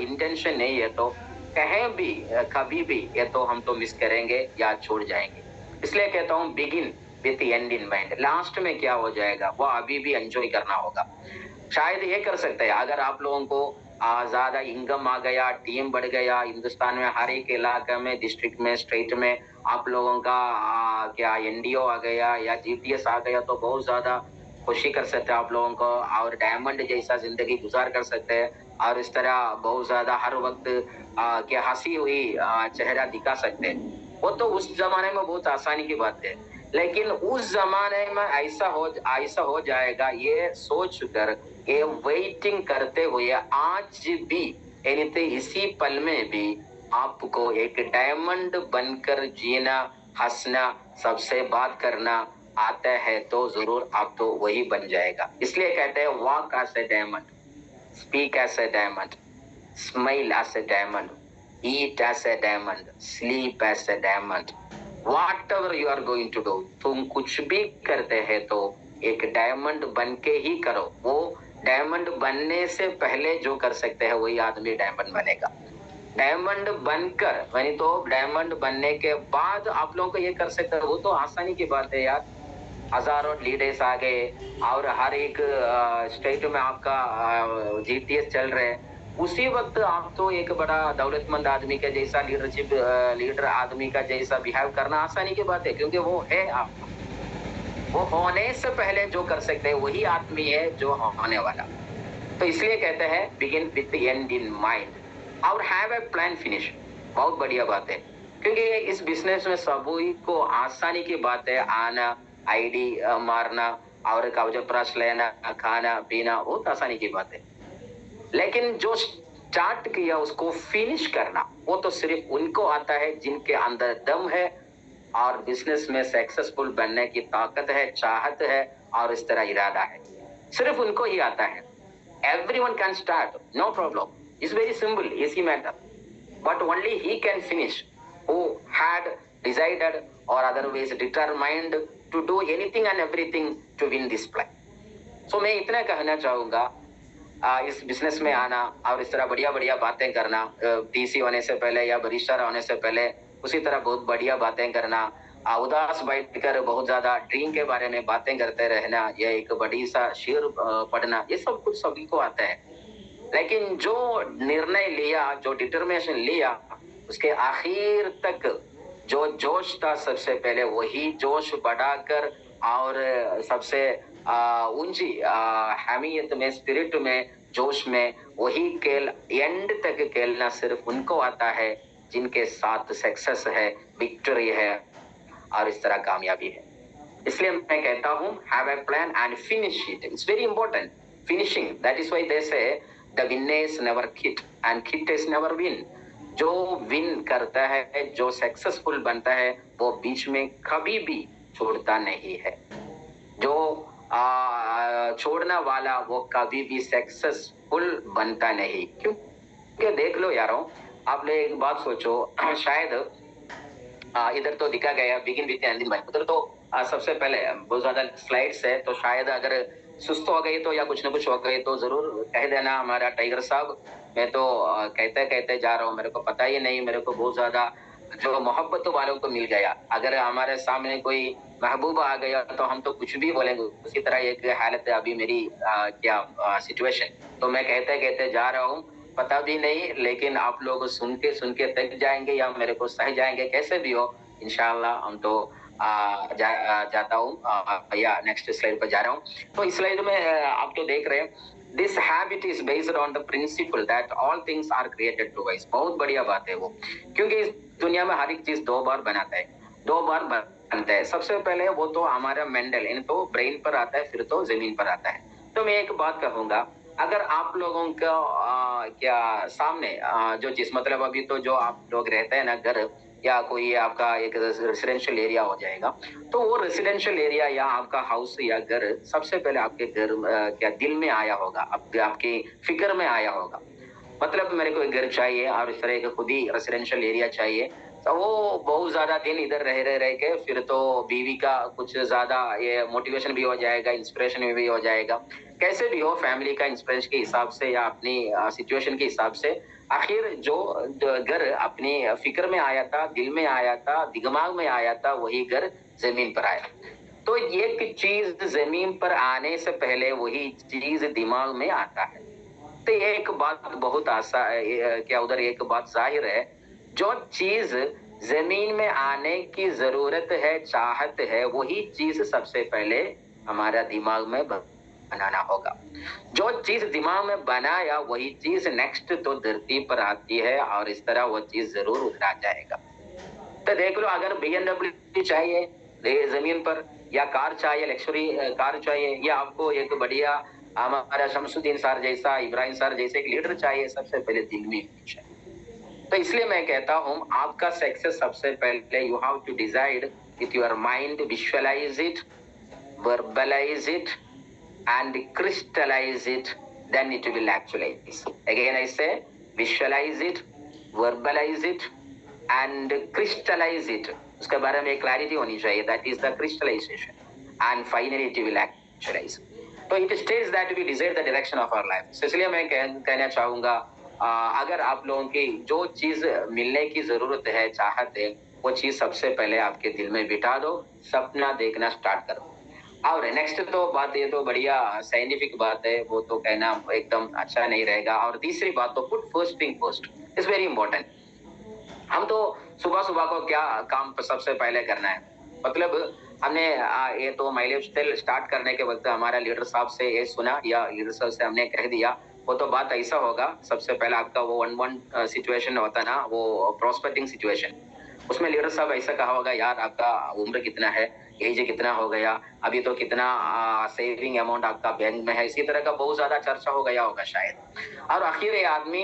इंटेंशन नहीं है, तो कहीं भी कभी भी ये तो हम तो मिस करेंगे या छोड़ जाएंगे। इसलिए कहता हूँ begin with and in mind. Last में क्या हो जाएगा वो अभी भी एंजॉय करना होगा। शायद ये कर सकते हैं अगर आप लोगों को ज्यादा इनकम आ गया, टीम बढ़ गया, हिंदुस्तान में हर एक इलाके में, डिस्ट्रिक्ट में, स्टेट में आप लोगों का क्या एनडीओ आ गया या जीपीएस आ गया, तो बहुत ज्यादा खुशी कर सकते हैं आप लोगों को, और डायमंड जैसा जिंदगी गुजार कर सकते हैं, और इस तरह बहुत ज्यादा हर वक्त क्या हंसी हुई चेहरा दिखा सकते हैं। वो तो उस जमाने में बहुत आसानी की बात है, लेकिन उस जमाने में ऐसा हो जाएगा ये सोच कर, ये वेटिंग करते हुए आज भी यानी तो इसी पल में भी आपको एक डायमंड बनकर जीना, हंसना, सबसे बात करना आता है, तो जरूर आप तो वही बन जाएगा। इसलिए कहते हैं walk as a diamond, speak as a diamond, smile as a diamond, eat as a diamond, sleep as a diamond, whatever you are going to do, तुम कुछ भी करते हैं तो एक डायमंड बन के ही करो। वो डायमंड बनने से पहले जो कर सकते हैं वही आदमी डायमंड बनेगा। डायमंड बनकर यानी तो डायमंड बनने के बाद आप लोगों को ये कर सकते हैं, वो तो आसानी की बात है यार। हजारों लीडर्स आ गए और हर एक स्टेट में आपका जीटीएस चल रहे हैं, उसी वक्त आप तो एक बड़ा दौलतमंद आदमी के जैसा लीडर आदमी का जैसा बिहेव करना आसानी की बात है, क्योंकि वो है आप। वो होने से पहले जो कर सकते हैं वही आदमी है जो होने वाला। तो इसलिए कहते हैं begin with and in mind और हैव ए प्लान फिनिश। बहुत बढ़िया बात है, क्योंकि इस बिजनेस में सभी को आसानी की बात है, आना, आईडी मारना और कवच लेना, खाना पीना, बहुत आसानी की बात है। लेकिन जो स्टार्ट किया उसको फिनिश करना वो तो सिर्फ उनको आता है जिनके अंदर दम है और बिजनेस में सक्सेसफुल बनने की ताकत है, चाहत है और इस तरह इरादा है, सिर्फ उनको ही आता है। Everyone can start, no problem. It's very simple, easy matter. But only he can finish who had decided or otherwise determined to do anything and everything to win this play. So मैं इतना कहना चाहूँगा इस business में आना और इस तरह बढ़िया बढ़िया बातें करना, टीसी होने से पहले या बरिस्टर होने से पहले उसी तरह बहुत बढ़िया बातें करना, उदास बैठकर बहुत ज्यादा ड्रीम के बारे में बातें करते रहना, यह एक बड़ी सा शेर पढ़ना, ये सब कुछ सभी को आता है। लेकिन जो निर्णय लिया, जो डिटर्मिनेशन लिया, उसके आखिर तक जो जोश था सबसे पहले वही जोश बढ़ाकर और सबसे ऊंची हमीयत में, स्पिरिट में, जोश में वही खेल एंड तक खेलना सिर्फ उनको आता है जिनके साथ सक्सेस है, विक्ट्री है और इस तरह कामयाबी है। इसलिए मैं कहता हूँ have a plan and finish it. It's very important finishing. That is why they say the winners never quit and quitters never win. जो विन करता है, जो सक्सेसफुल बनता है, वो बीच में कभी भी छोड़ता नहीं है। जो छोड़ना वाला वो कभी भी सक्सेसफुल बनता नहीं। क्योंकि देख लो यारों, आप लोग एक बात सोचो, शायद इधर तो दिखा गया बिगिन विथ एंड बाय, उधर तो सबसे पहले बहुत ज्यादा स्लाइड्स है, तो शायद अगर सुस्त हो गई तो या कुछ ना कुछ हो गई तो जरूर कह देना हमारा टाइगर साहब। मैं तो कहते कहते जा रहा हूँ, मेरे को पता ही नहीं, मेरे को बहुत ज्यादा जो मोहब्बत वालों को मिल गया। अगर हमारे सामने कोई महबूब आ गया तो हम तो कुछ भी बोलेंगे। उसी तरह एक हालत है अभी मेरी क्या सिचुएशन। तो मैं कहते कहते जा रहा हूँ, पता भी नहीं, लेकिन आप लोग सुन के थक जाएंगे या मेरे को सह जाएंगे, कैसे भी हो इंशाल्लाह हम तो जाता हूँ या नेक्स्ट स्लाइड पर जा रहा हूँ। तो इस स्लाइड में आप तो देख रहे हैं, this habit is based on the principle that all things are created twice. बहुत बढ़िया बात है वो, क्योंकि इस दुनिया में हर एक चीज दो बार बनाता है, दो बार बनता है। सबसे पहले वो तो हमारा मेंटल, इन तो ब्रेन पर आता है, फिर तो जमीन पर आता है। तो मैं एक बात कहूंगा, अगर आप लोगों का क्या सामने जो चीज, मतलब अभी तो जो आप लोग रहते हैं ना घर, या कोई आपका एक रेसिडेंशियल एरिया हो जाएगा, तो वो रेसिडेंशियल एरिया या आपका हाउस या घर सबसे पहले आपके घर क्या दिल में आया होगा, आपकी फिक्र में आया होगा। मतलब मेरे को एक घर चाहिए और इस तरह का खुद ही रेसिडेंशियल एरिया चाहिए, तो वो बहुत ज्यादा दिन इधर रह के फिर तो बीवी का कुछ ज्यादा ये मोटिवेशन भी हो जाएगा, इंस्पिरेशन भी हो जाएगा। कैसे भी हो, फैमिली का इंस्पिरेशन के हिसाब से या अपनी सिचुएशन के हिसाब से आखिर जो घर अपनी फिक्र में आया था, दिल में आया था, दिमाग में आया था, वही घर जमीन पर आया। तो एक चीज जमीन पर आने से पहले वही चीज दिमाग में आता है। तो एक बात बहुत क्या उधर एक बात जाहिर है, जो चीज जमीन में आने की जरूरत है, चाहत है, वही चीज सबसे पहले हमारा दिमाग में बनाना होगा। जो चीज दिमाग में बनाया वही चीज नेक्स्ट तो धरती पर आती है और इस तरह वो चीज जरूर उतरा जाएगा। तो देख लो, अगर BMW चाहिए जमीन पर, या कार चाहिए, लग्जरी कार चाहिए, या आपको एक बढ़िया हमारा शमसुद्दीन सर जैसा, इब्राहिम सर जैसे एक लीडर चाहिए, सबसे पहले दिल में चाहिए। तो इसलिए मैं कहता हूँ आपका सक्सेस सबसे पहले you have to decide with your mind, visualize it, verbalize it and crystallize it, then it will actualize. Again I say, visualize it, verbalize it and crystallize it. उसके बारे में क्लैरिटी होनी चाहिए, that is the crystallization, and finally it will actualize. तो it states that we desire the direction of our life. इसलिए मैं कहना चाहूंगा, अगर आप लोगों की जो चीज मिलने की जरूरत है, चाहत है, वो चीज सबसे पहले आपके दिल में बिठा दो, सपना देखना स्टार्ट करो। और नेक्स्ट तो बात, ये तो बढ़िया साइंटिफिक बात है, वो तो कहना एकदम अच्छा नहीं रहेगा। और तीसरी बात तो put first thing first is very important. हम तो सुबह सुबह को क्या काम सबसे पहले करना है, मतलब हमने ये तो माइलस्टोन स्टार्ट करने के वक्त हमारा लीडर साहब से ये सुना या लीडर साहब से हमने कह दिया, वो तो बात ऐसा होगा, सबसे पहले आपका वो 1-1 सिचुएशन होता ना, वो प्रोस्पेक्टिंग सिचुएशन, उसमें लीडर साहब ऐसा कहा होगा, यार आपका उम्र कितना है, एज कितना हो गया, अभी तो कितना सेविंग अमाउंट आपका बैंक में है, इसी तरह का बहुत ज्यादा चर्चा हो गया होगा शायद। और आखिर ये आदमी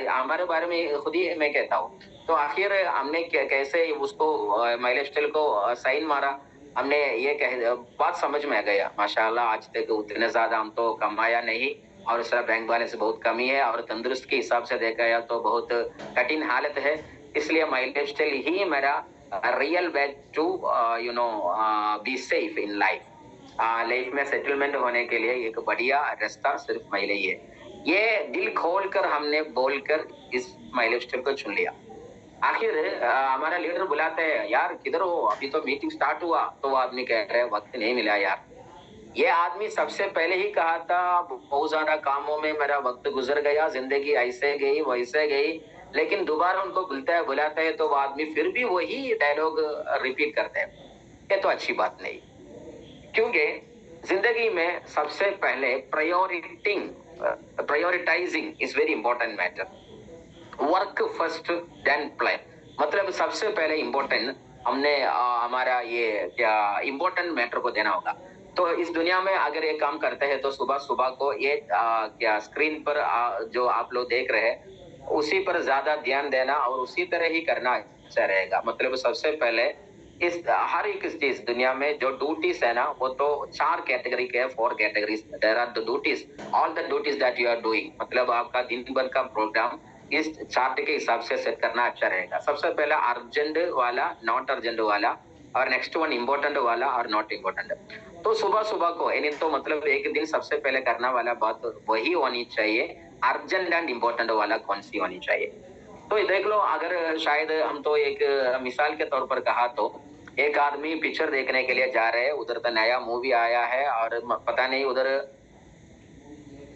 हमारे बारे में खुद ही मैं कहता हूँ, तो आखिर हमने कैसे उसको माइलस्टोन को साइन मारा, हमने ये बात समझ में आ गया। माशाल्लाह आज तक उतने ज्यादा हम तो कमाया नहीं, और इस तरह बैंक बैलेंस बहुत कमी है, और तंदुरुस्त के हिसाब से देखा जाए तो बहुत कठिन हालत है। इसलिए माइलस्टोन ही मेरा real way to be safe in life. Life में सेटलमेंट होने के लिए एक बढ़िया रास्ता सिर्फ माइल ही है। ये दिल खोलकर हमने बोलकर इस माइलस्टोन को चुन लिया। आखिर हमारा लीडर बुलाते हैं, यार किधर हो, अभी तो मीटिंग स्टार्ट हुआ, तो वो आदमी कह रहे हैं वक्त नहीं मिला यार। ये आदमी सबसे पहले ही कहा था, बहुत ज्यादा कामों में मेरा वक्त गुजर गया, जिंदगी ऐसे गई वैसे गई, लेकिन दोबारा उनको बुलाता है तो वो आदमी फिर भी वही डायलॉग रिपीट करते हैं। ये तो अच्छी बात नहीं, क्योंकि जिंदगी में सबसे पहले priority prioritising is very important matter. Work first then play, मतलब सबसे पहले इम्पोर्टेंट हमने हमारा ये क्या इम्पोर्टेंट मैटर को देना होगा. तो इस दुनिया में अगर ये काम करते हैं तो सुबह सुबह को ये क्या स्क्रीन पर जो आप लोग देख रहे हैं उसी पर ज्यादा ध्यान देना और उसी तरह ही करना अच्छा रहेगा. मतलब सबसे पहले इस हर एक चीज दुनिया में जो ड्यूटीज है ना वो तो 4 कैटेगरी के है, 4 categories. There are the duties, all the duties that you are doing. मतलब आपका दिन भर का प्रोग्राम इस चार्ट के हिसाब से सेट करना अच्छा रहेगा. सबसे पहला अर्जेंट वाला, नॉट अर्जेंट वाला, और नेक्स्ट वन इम्पोर्टेंट वाला और नॉट इम्पोर्टेंट. तो सुबह सुबह को यानी तो मतलब एक दिन सबसे पहले करना वाला बात वही होनी चाहिए. अर्जेंट एंड इम्पोर्टेंट वाला कौन सी होनी चाहिए. तो देख लो, अगर शायद हम तो एक मिसाल के तौर पर कहा तो एक आदमी पिक्चर देखने के लिए जा रहे हैं, उधर तो नया मूवी आया है और पता नहीं उधर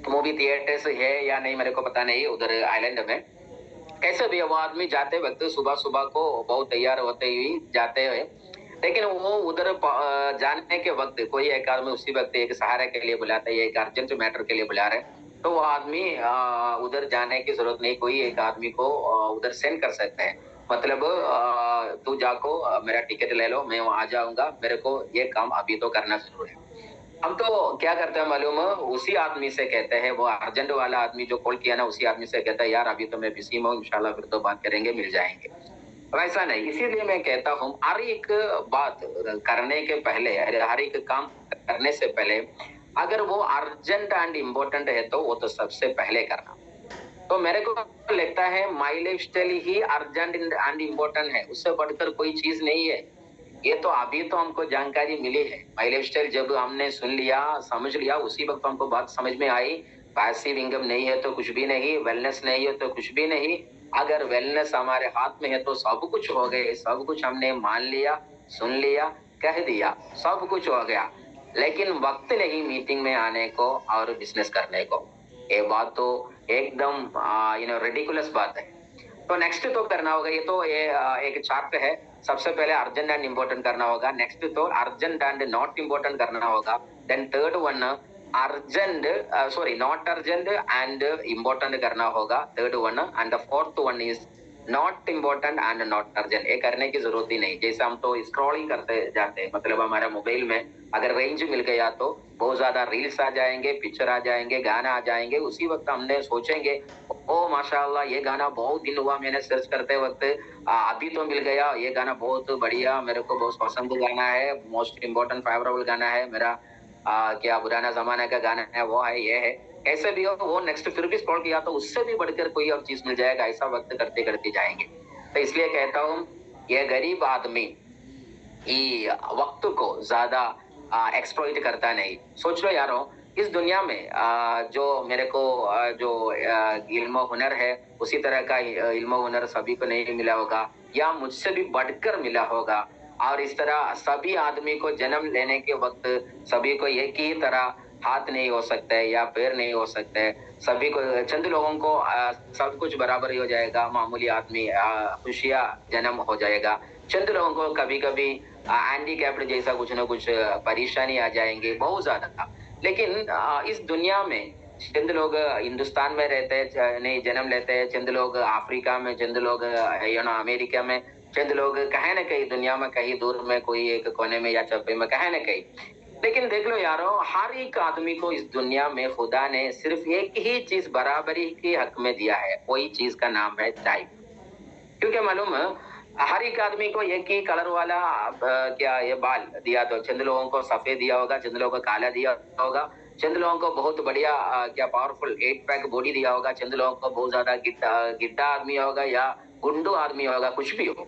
मूवी थिएटर्स है या नहीं, मेरे को पता नहीं उधर आइलैंड में. कैसे भी वो आदमी जाते वक्त सुबह सुबह को बहुत तैयार होते ही जाते हुए, लेकिन वो उधर जाने के वक्त कोई एक आदमी उसी वक्त एक सहारा के लिए बुलाता है, एक अर्जेंट मैटर के लिए बुला रहे, तो वो आदमी उधर जाने की जरूरत नहीं. कोई एक आदमी को उधर सेंड कर सकते हैं. मतलब तू जाको मेरा टिकट ले लो, मैं वहां आ जाऊंगा, मेरे को ये काम अभी तो करना जरूर है. हम तो क्या करते हैं मालूम, उसी आदमी से कहते हैं, वो अर्जेंट वाला आदमी जो कॉल किया ना उसी आदमी से कहता है यार अभी तो मैं बिजी हूँ, इंशाल्लाह फिर तो बात करेंगे, मिल जाएंगे. वैसा नहीं. इसीलिए मैं कहता हूँ हर एक बात करने के पहले, हर एक काम करने से पहले अगर वो अर्जेंट एंड इम्पोर्टेंट है तो वो तो सबसे पहले करना. तो मेरे को लगता है my life style he urgent and important है, उससे बढ़कर कोई चीज नहीं है. ये तो अभी तो हमको जानकारी मिली है. माई लाइफ स्टाइल जब हमने सुन लिया, समझ लिया, उसी वक्त हमको बात समझ में आई. पैसिव इनकम नहीं है तो कुछ भी नहीं, वेलनेस नहीं है तो कुछ भी नहीं. अगर वेलनेस हमारे हाथ में है तो सब कुछ हो गए. सब कुछ हमने मान लिया, सुन लिया, कह दिया, सब कुछ हो गया. लेकिन वक्त नहीं मीटिंग में आने को और बिजनेस करने को. ये बात तो एकदम रेडिकुलस बात है. तो नेक्स्ट तो करना होगा, ये तो ये एक चार्ट है. सबसे पहले अर्जेंट एंड इम्पोर्टेंट करना होगा. नेक्स्ट तो अर्जेंट एंड नॉट इम्पोर्टेंट करना होगा. Then third one urgent not urgent and important करना होगा, third one. And the fourth one is not important and not urgent. ये करने की जरूरत ही नहीं. जैसे हम तो स्क्रॉलिंग करते जाते हैं, मतलब हमारे मोबाइल में अगर रेंज मिल गया तो बहुत ज्यादा रील्स आ जाएंगे, पिक्चर आ जाएंगे, गाना आ जाएंगे. उसी वक्त हमने सोचेंगे ओ माशाल्लाह ये गाना बहुत दिन हुआ मैंने सर्च करते वक्त अभी तो मिल गया, ये गाना बहुत बढ़िया, मेरे को बहुत पसंद गाना है, मोस्ट इम्पोर्टेंट फेवरेबल गाना है मेरा, क्या पुराना जमाने का गाना है, वो है, ये है. कैसे भी हो वो नेक्स्ट फिर भी स्क्रॉल किया तो उससे भी बढ़कर कोई और चीज मिल जाएगा. ऐसा वक्त करते करते जाएंगे. तो इसलिए कहता हूँ ये गरीब आदमी ये वक्त को ज्यादा एक्सप्लॉइट करता नहीं. सोच लो यारो, इस दुनिया में जो मेरे को जो इल्म हुनर है उसी तरह का इल्म हुनर सभी को नहीं मिला होगा या मुझसे भी बढ़कर मिला होगा. और इस तरह सभी आदमी को जन्म लेने के वक्त सभी को एक ही तरह हाथ नहीं हो सकता है या पैर नहीं हो सकते है. सभी को, चंद लोगों को सब कुछ बराबर ही हो जाएगा. मामूली आदमी खुशियां जन्म हो जाएगा. चंद लोगों को कभी कभी हैंडीकैप्ड जैसा कुछ ना कुछ परेशानी आ जाएंगे, बहुत ज्यादा. लेकिन इस दुनिया में चंद लोग हिंदुस्तान में रहते हैं, नहीं जन्म लेते हैं, चंद लोग अफ्रीका में, चंद लोग अमेरिका में, चंद लोग कहीं न कहीं दुनिया में कहीं दूर में कोई एक कोने में या चप्पे में कहीं न कहीं. लेकिन देख लो यारो, हर एक आदमी को इस दुनिया में खुदा ने सिर्फ एक ही चीज बराबरी के हक में दिया है. वही चीज का नाम है टाइम. क्योंकि मालूम हर एक आदमी को एक ही कलर वाला क्या ये बाल दिया, तो चंद लोगों को सफेद दिया होगा, चंद लोगों को काला दिया होगा, चंद लोगों को बहुत बढ़िया क्या पावरफुल 8 पैक बॉडी दिया होगा, चंद लोगों को बहुत ज्यादा गिड्डा आदमी होगा या गुंडू आदमी होगा, कुछ भी हो.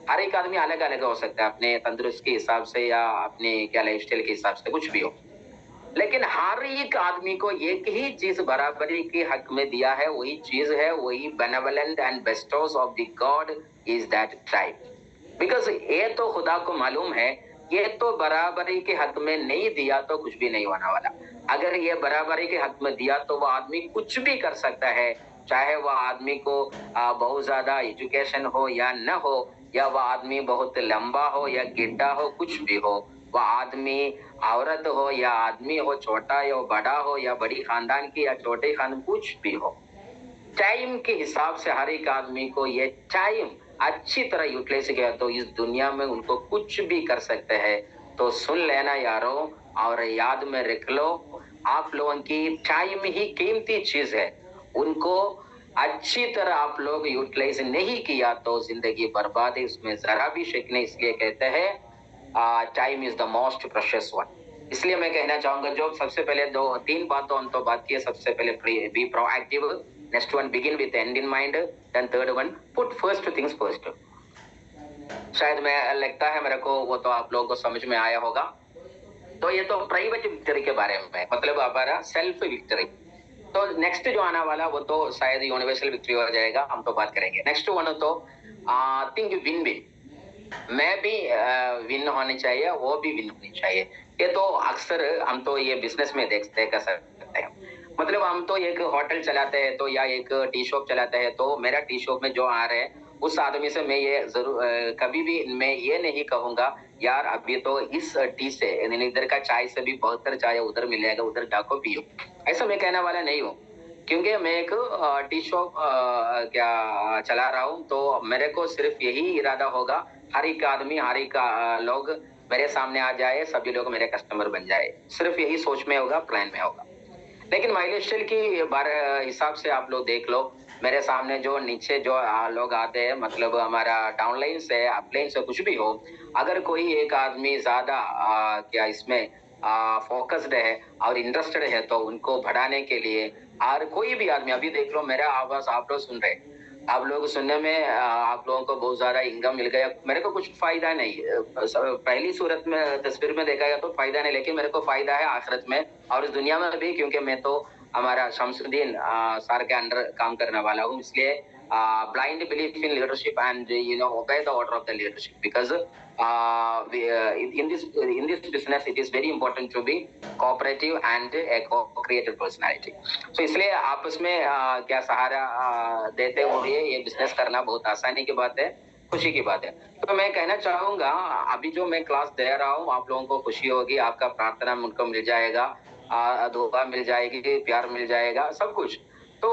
हर एक आदमी अलग अलग हो सकता है अपने तंदुरुस्त के हिसाब से या अपने क्या लाइफस्टाइल के हिसाब से, कुछ भी हो. लेकिन हर एक आदमी को एक ही चीज बराबरी के हक में दिया है. वही चीज है, वही benevolent and bestows of the god is that tribe. Because ये तो खुदा को मालूम है, ये तो बराबरी के हक में नहीं दिया तो कुछ भी नहीं होने वाला. अगर ये बराबरी के हक में दिया तो वो आदमी कुछ भी कर सकता है. चाहे वह आदमी को बहुत ज्यादा एजुकेशन हो या न हो, या वह आदमी बहुत लंबा हो या गिड्डा हो, कुछ भी हो, वह आदमी औरत हो या आदमी हो, छोटा या बड़ा हो या बड़ी खानदान की या छोटे खानदान, कुछ भी हो, टाइम के हिसाब से हर एक आदमी को ये टाइम अच्छी तरह यूटिलाइज किया तो इस दुनिया में उनको कुछ भी कर सकते हैं। तो सुन लेना यारों, और याद में रख लो, आप लोगों की टाइम ही कीमती चीज है। उनको अच्छी तरह आप लोग यूटिलाइज नहीं किया तो जिंदगी बर्बाद है, उसमें जरा भी शक नहीं। इसलिए कहते हैं time is the most precious one. इसलिए मैं कहना चाहूंगा, जो सबसे पहले दो तीन बातों हम तो बात की है। सबसे पहले be proactive, next one begin with end in mind, then third one put first things first. शायद मैं लगता है मेरे को वो तो आप लोगों को समझ में आया होगा। तो ये तो प्राइवेट विक्ट्री के बारे में, मतलब हमारा सेल्फ विक्ट्री। तो नेक्स्ट जो आने वाला वो तो शायद यूनिवर्सल विक्ट्री हो जाएगा, हम तो बात करेंगे। नेक्स्ट वन तो थिंक विन विन, मैं भी विन होनी चाहिए, वो भी विन होनी चाहिए। ये तो अक्सर हम तो ये बिजनेस में देखते कर सकते हैं। मतलब हम तो एक होटल चलाते हैं तो या एक टी शॉप चलाते हैं, तो मेरा टी शॉप में जो आ रहे हैं उस आदमी से मैं ये जरूर कभी भी मैं ये नहीं कहूंगा यार अभी तो इस टी से इधर का चाय से भी बेहतर चाय उधर मिल जाएगा, उधर जाको पियो। ऐसा मैं कहने वाला नहीं हूँ, क्योंकि मैं एक टी शॉप क्या चला रहा हूँ, तो मेरे को सिर्फ यही इरादा होगा हर एक आदमी, हर एक लोग मेरे सामने आ जाए, सभी लोग मेरे कस्टमर बन जाए। सिर्फ यही सोच में होगा, प्लान में होगा। लेकिन माइलेस्टाइल की हिसाब से आप लोग देख लो, मेरे सामने जो नीचे जो लोग आते हैं, मतलब हमारा डाउनलाइन से अपलाइन से कुछ भी हो, अगर कोई एक आदमी ज्यादा क्या इसमें फोकस्ड है और इंटरेस्टेड है तो उनको बढ़ाने के लिए, और कोई भी आदमी अभी देख लो मेरा आवाज आप लोग सुन रहे, आप लोग सुनने में आप लोगों को बहुत ज्यादा इनकम मिल गया, मेरे को कुछ फायदा नहीं। पहली सूरत में तस्वीर में देखा गया तो फायदा नहीं, लेकिन मेरे को फायदा है आखिरत में और इस दुनिया में भी, क्योंकि मैं तो हमारा शमसुद्दीन सर के अंडर काम करने वाला हूँ। इसलिए blind belief in leadership and obey the order of the leadership, because in this business it is very important to be cooperative and a co-creative personality. So इसलिए आपस में क्या सहारा देते हुए ये बिजनेस करना बहुत आसानी की बात है, खुशी की बात है। तो मैं कहना चाहूंगा अभी जो मैं क्लास दे रहा हूँ आप लोगों को खुशी होगी, आपका प्रार्थना उनको मिल जाएगा, दुआ मिल जाएगी, प्यार मिल जाएगा, सब कुछ। तो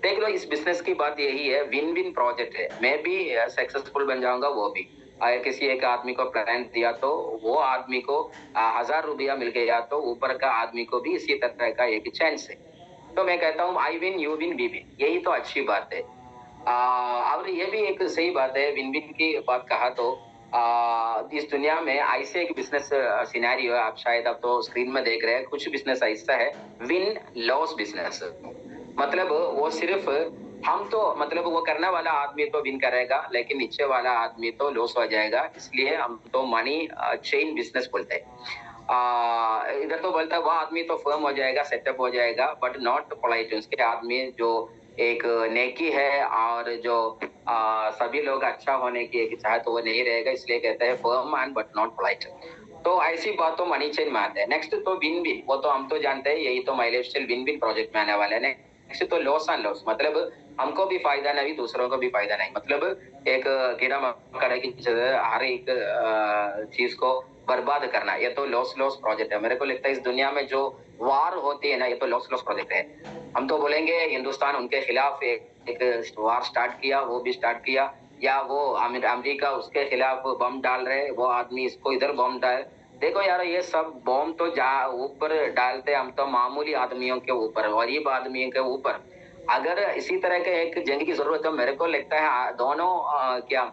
देख लो इस बिजनेस की बात यही है, विन विन प्रोजेक्ट है। मैं भी सक्सेसफुल बन जाऊंगा, वो भी। किसी एक आदमी को प्लान दिया तो वो आदमी को 1000 रुपया मिल गया तो ऊपर का आदमी को भी इसी तरह का एक चांस है। तो मैं कहता हूँ I win you win we win, यही तो अच्छी बात है। और ये भी एक सही बात है, विन विन की बात कहा तो इस दुनिया में ऐसे एक बिजनेस सिनेरियो है, आप शायद अब तो स्क्रीन में देख रहे हैं, कुछ बिजनेस ऐसा है विन लॉस बिजनेस। मतलब वो सिर्फ हम तो मतलब वो करने वाला आदमी तो विन करेगा, लेकिन नीचे वाला आदमी तो लॉस हो जाएगा। इसलिए हम तो मनी चेन बिजनेस बोलते हैं। इधर तो बोलता है वो आदमी तो फर्म हो जाएगा, सेटअप हो जाएगा, बट नॉट पोलाइट। उसके आदमी जो एक नेकी है और जो सभी लोग अच्छा होने की एक चाहत तो वो नहीं रहेगा। इसलिए कहते हैं firm and but not polite. तो ऐसी बात तो मनी चेन में आते हैं। नेक्स्ट तो विन विन, वो तो हम तो जानते हैं, यही तो माइलेस्टाइल विन विन प्रोजेक्ट में आने वाले हैं। नेक्स्ट तो लॉस एंड लॉस, मतलब हमको भी फायदा नहीं, दूसरों को भी फायदा नहीं। मतलब एक कीड़ा मकोड़ा की हर एक चीज को बर्बाद करना, ये तो लॉस लॉस प्रोजेक्ट है। मेरे को लगता है इस दुनिया में जो वार होती है ना, ये तो लॉस लॉस प्रोजेक्ट है। हम तो बोलेंगे हिंदुस्तान उनके खिलाफ एक वार स्टार्ट किया, वो भी स्टार्ट किया, या वो अमेरिका उसके खिलाफ बम डाल रहे, वो आदमी इसको इधर बम डाल। देखो यार ये सब बम तो ऊपर डालते हम तो मामूली आदमियों के ऊपर, गरीब आदमियों के ऊपर। अगर इसी तरह के एक जंग की जरूरत है, मेरे को लगता है दोनों क्या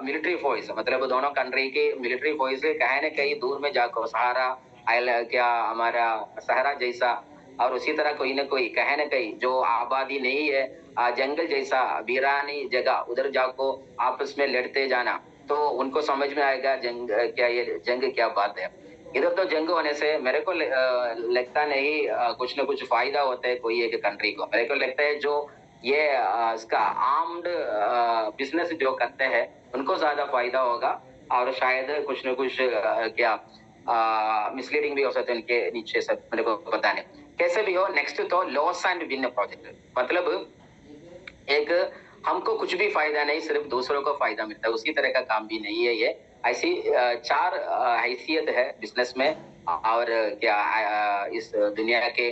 मिलिट्री फोर्स, मतलब दोनों कंट्री की मिलिट्री फोर्स कहीं ना कहीं दूर में जाकर सहारा क्या हमारा सहरा जैसा, और उसी तरह कोई ना कोई कहीं ना कहीं जो आबादी नहीं है, जंगल जैसा वीरानी जगह, उधर जाको आपस में लड़ते जाना, तो उनको समझ में आएगा जंग क्या, ये जंग क्या बात है। इधर तो जंग होने से मेरे को लगता नहीं कुछ ना कुछ फायदा होता है कोई एक कंट्री को। मेरे को लगता है जो ये इसका आर्म्ड बिजनेस जो करते हैं उनको ज्यादा फायदा होगा, और शायद कुछ ना कुछ क्या मिसलीडिंग भी हो सकते हैं उनके नीचे से, मेरे को पता नहीं। कैसे भी हो, नेक्स्ट तो लॉस एंड विन प्रोजेक्ट, मतलब एक हमको कुछ भी फायदा नहीं, सिर्फ दूसरों को फायदा मिलता है, उसी तरह का काम भी नहीं है ये। ऐसी चार हैसियत है बिजनेस में और क्या इस दुनिया के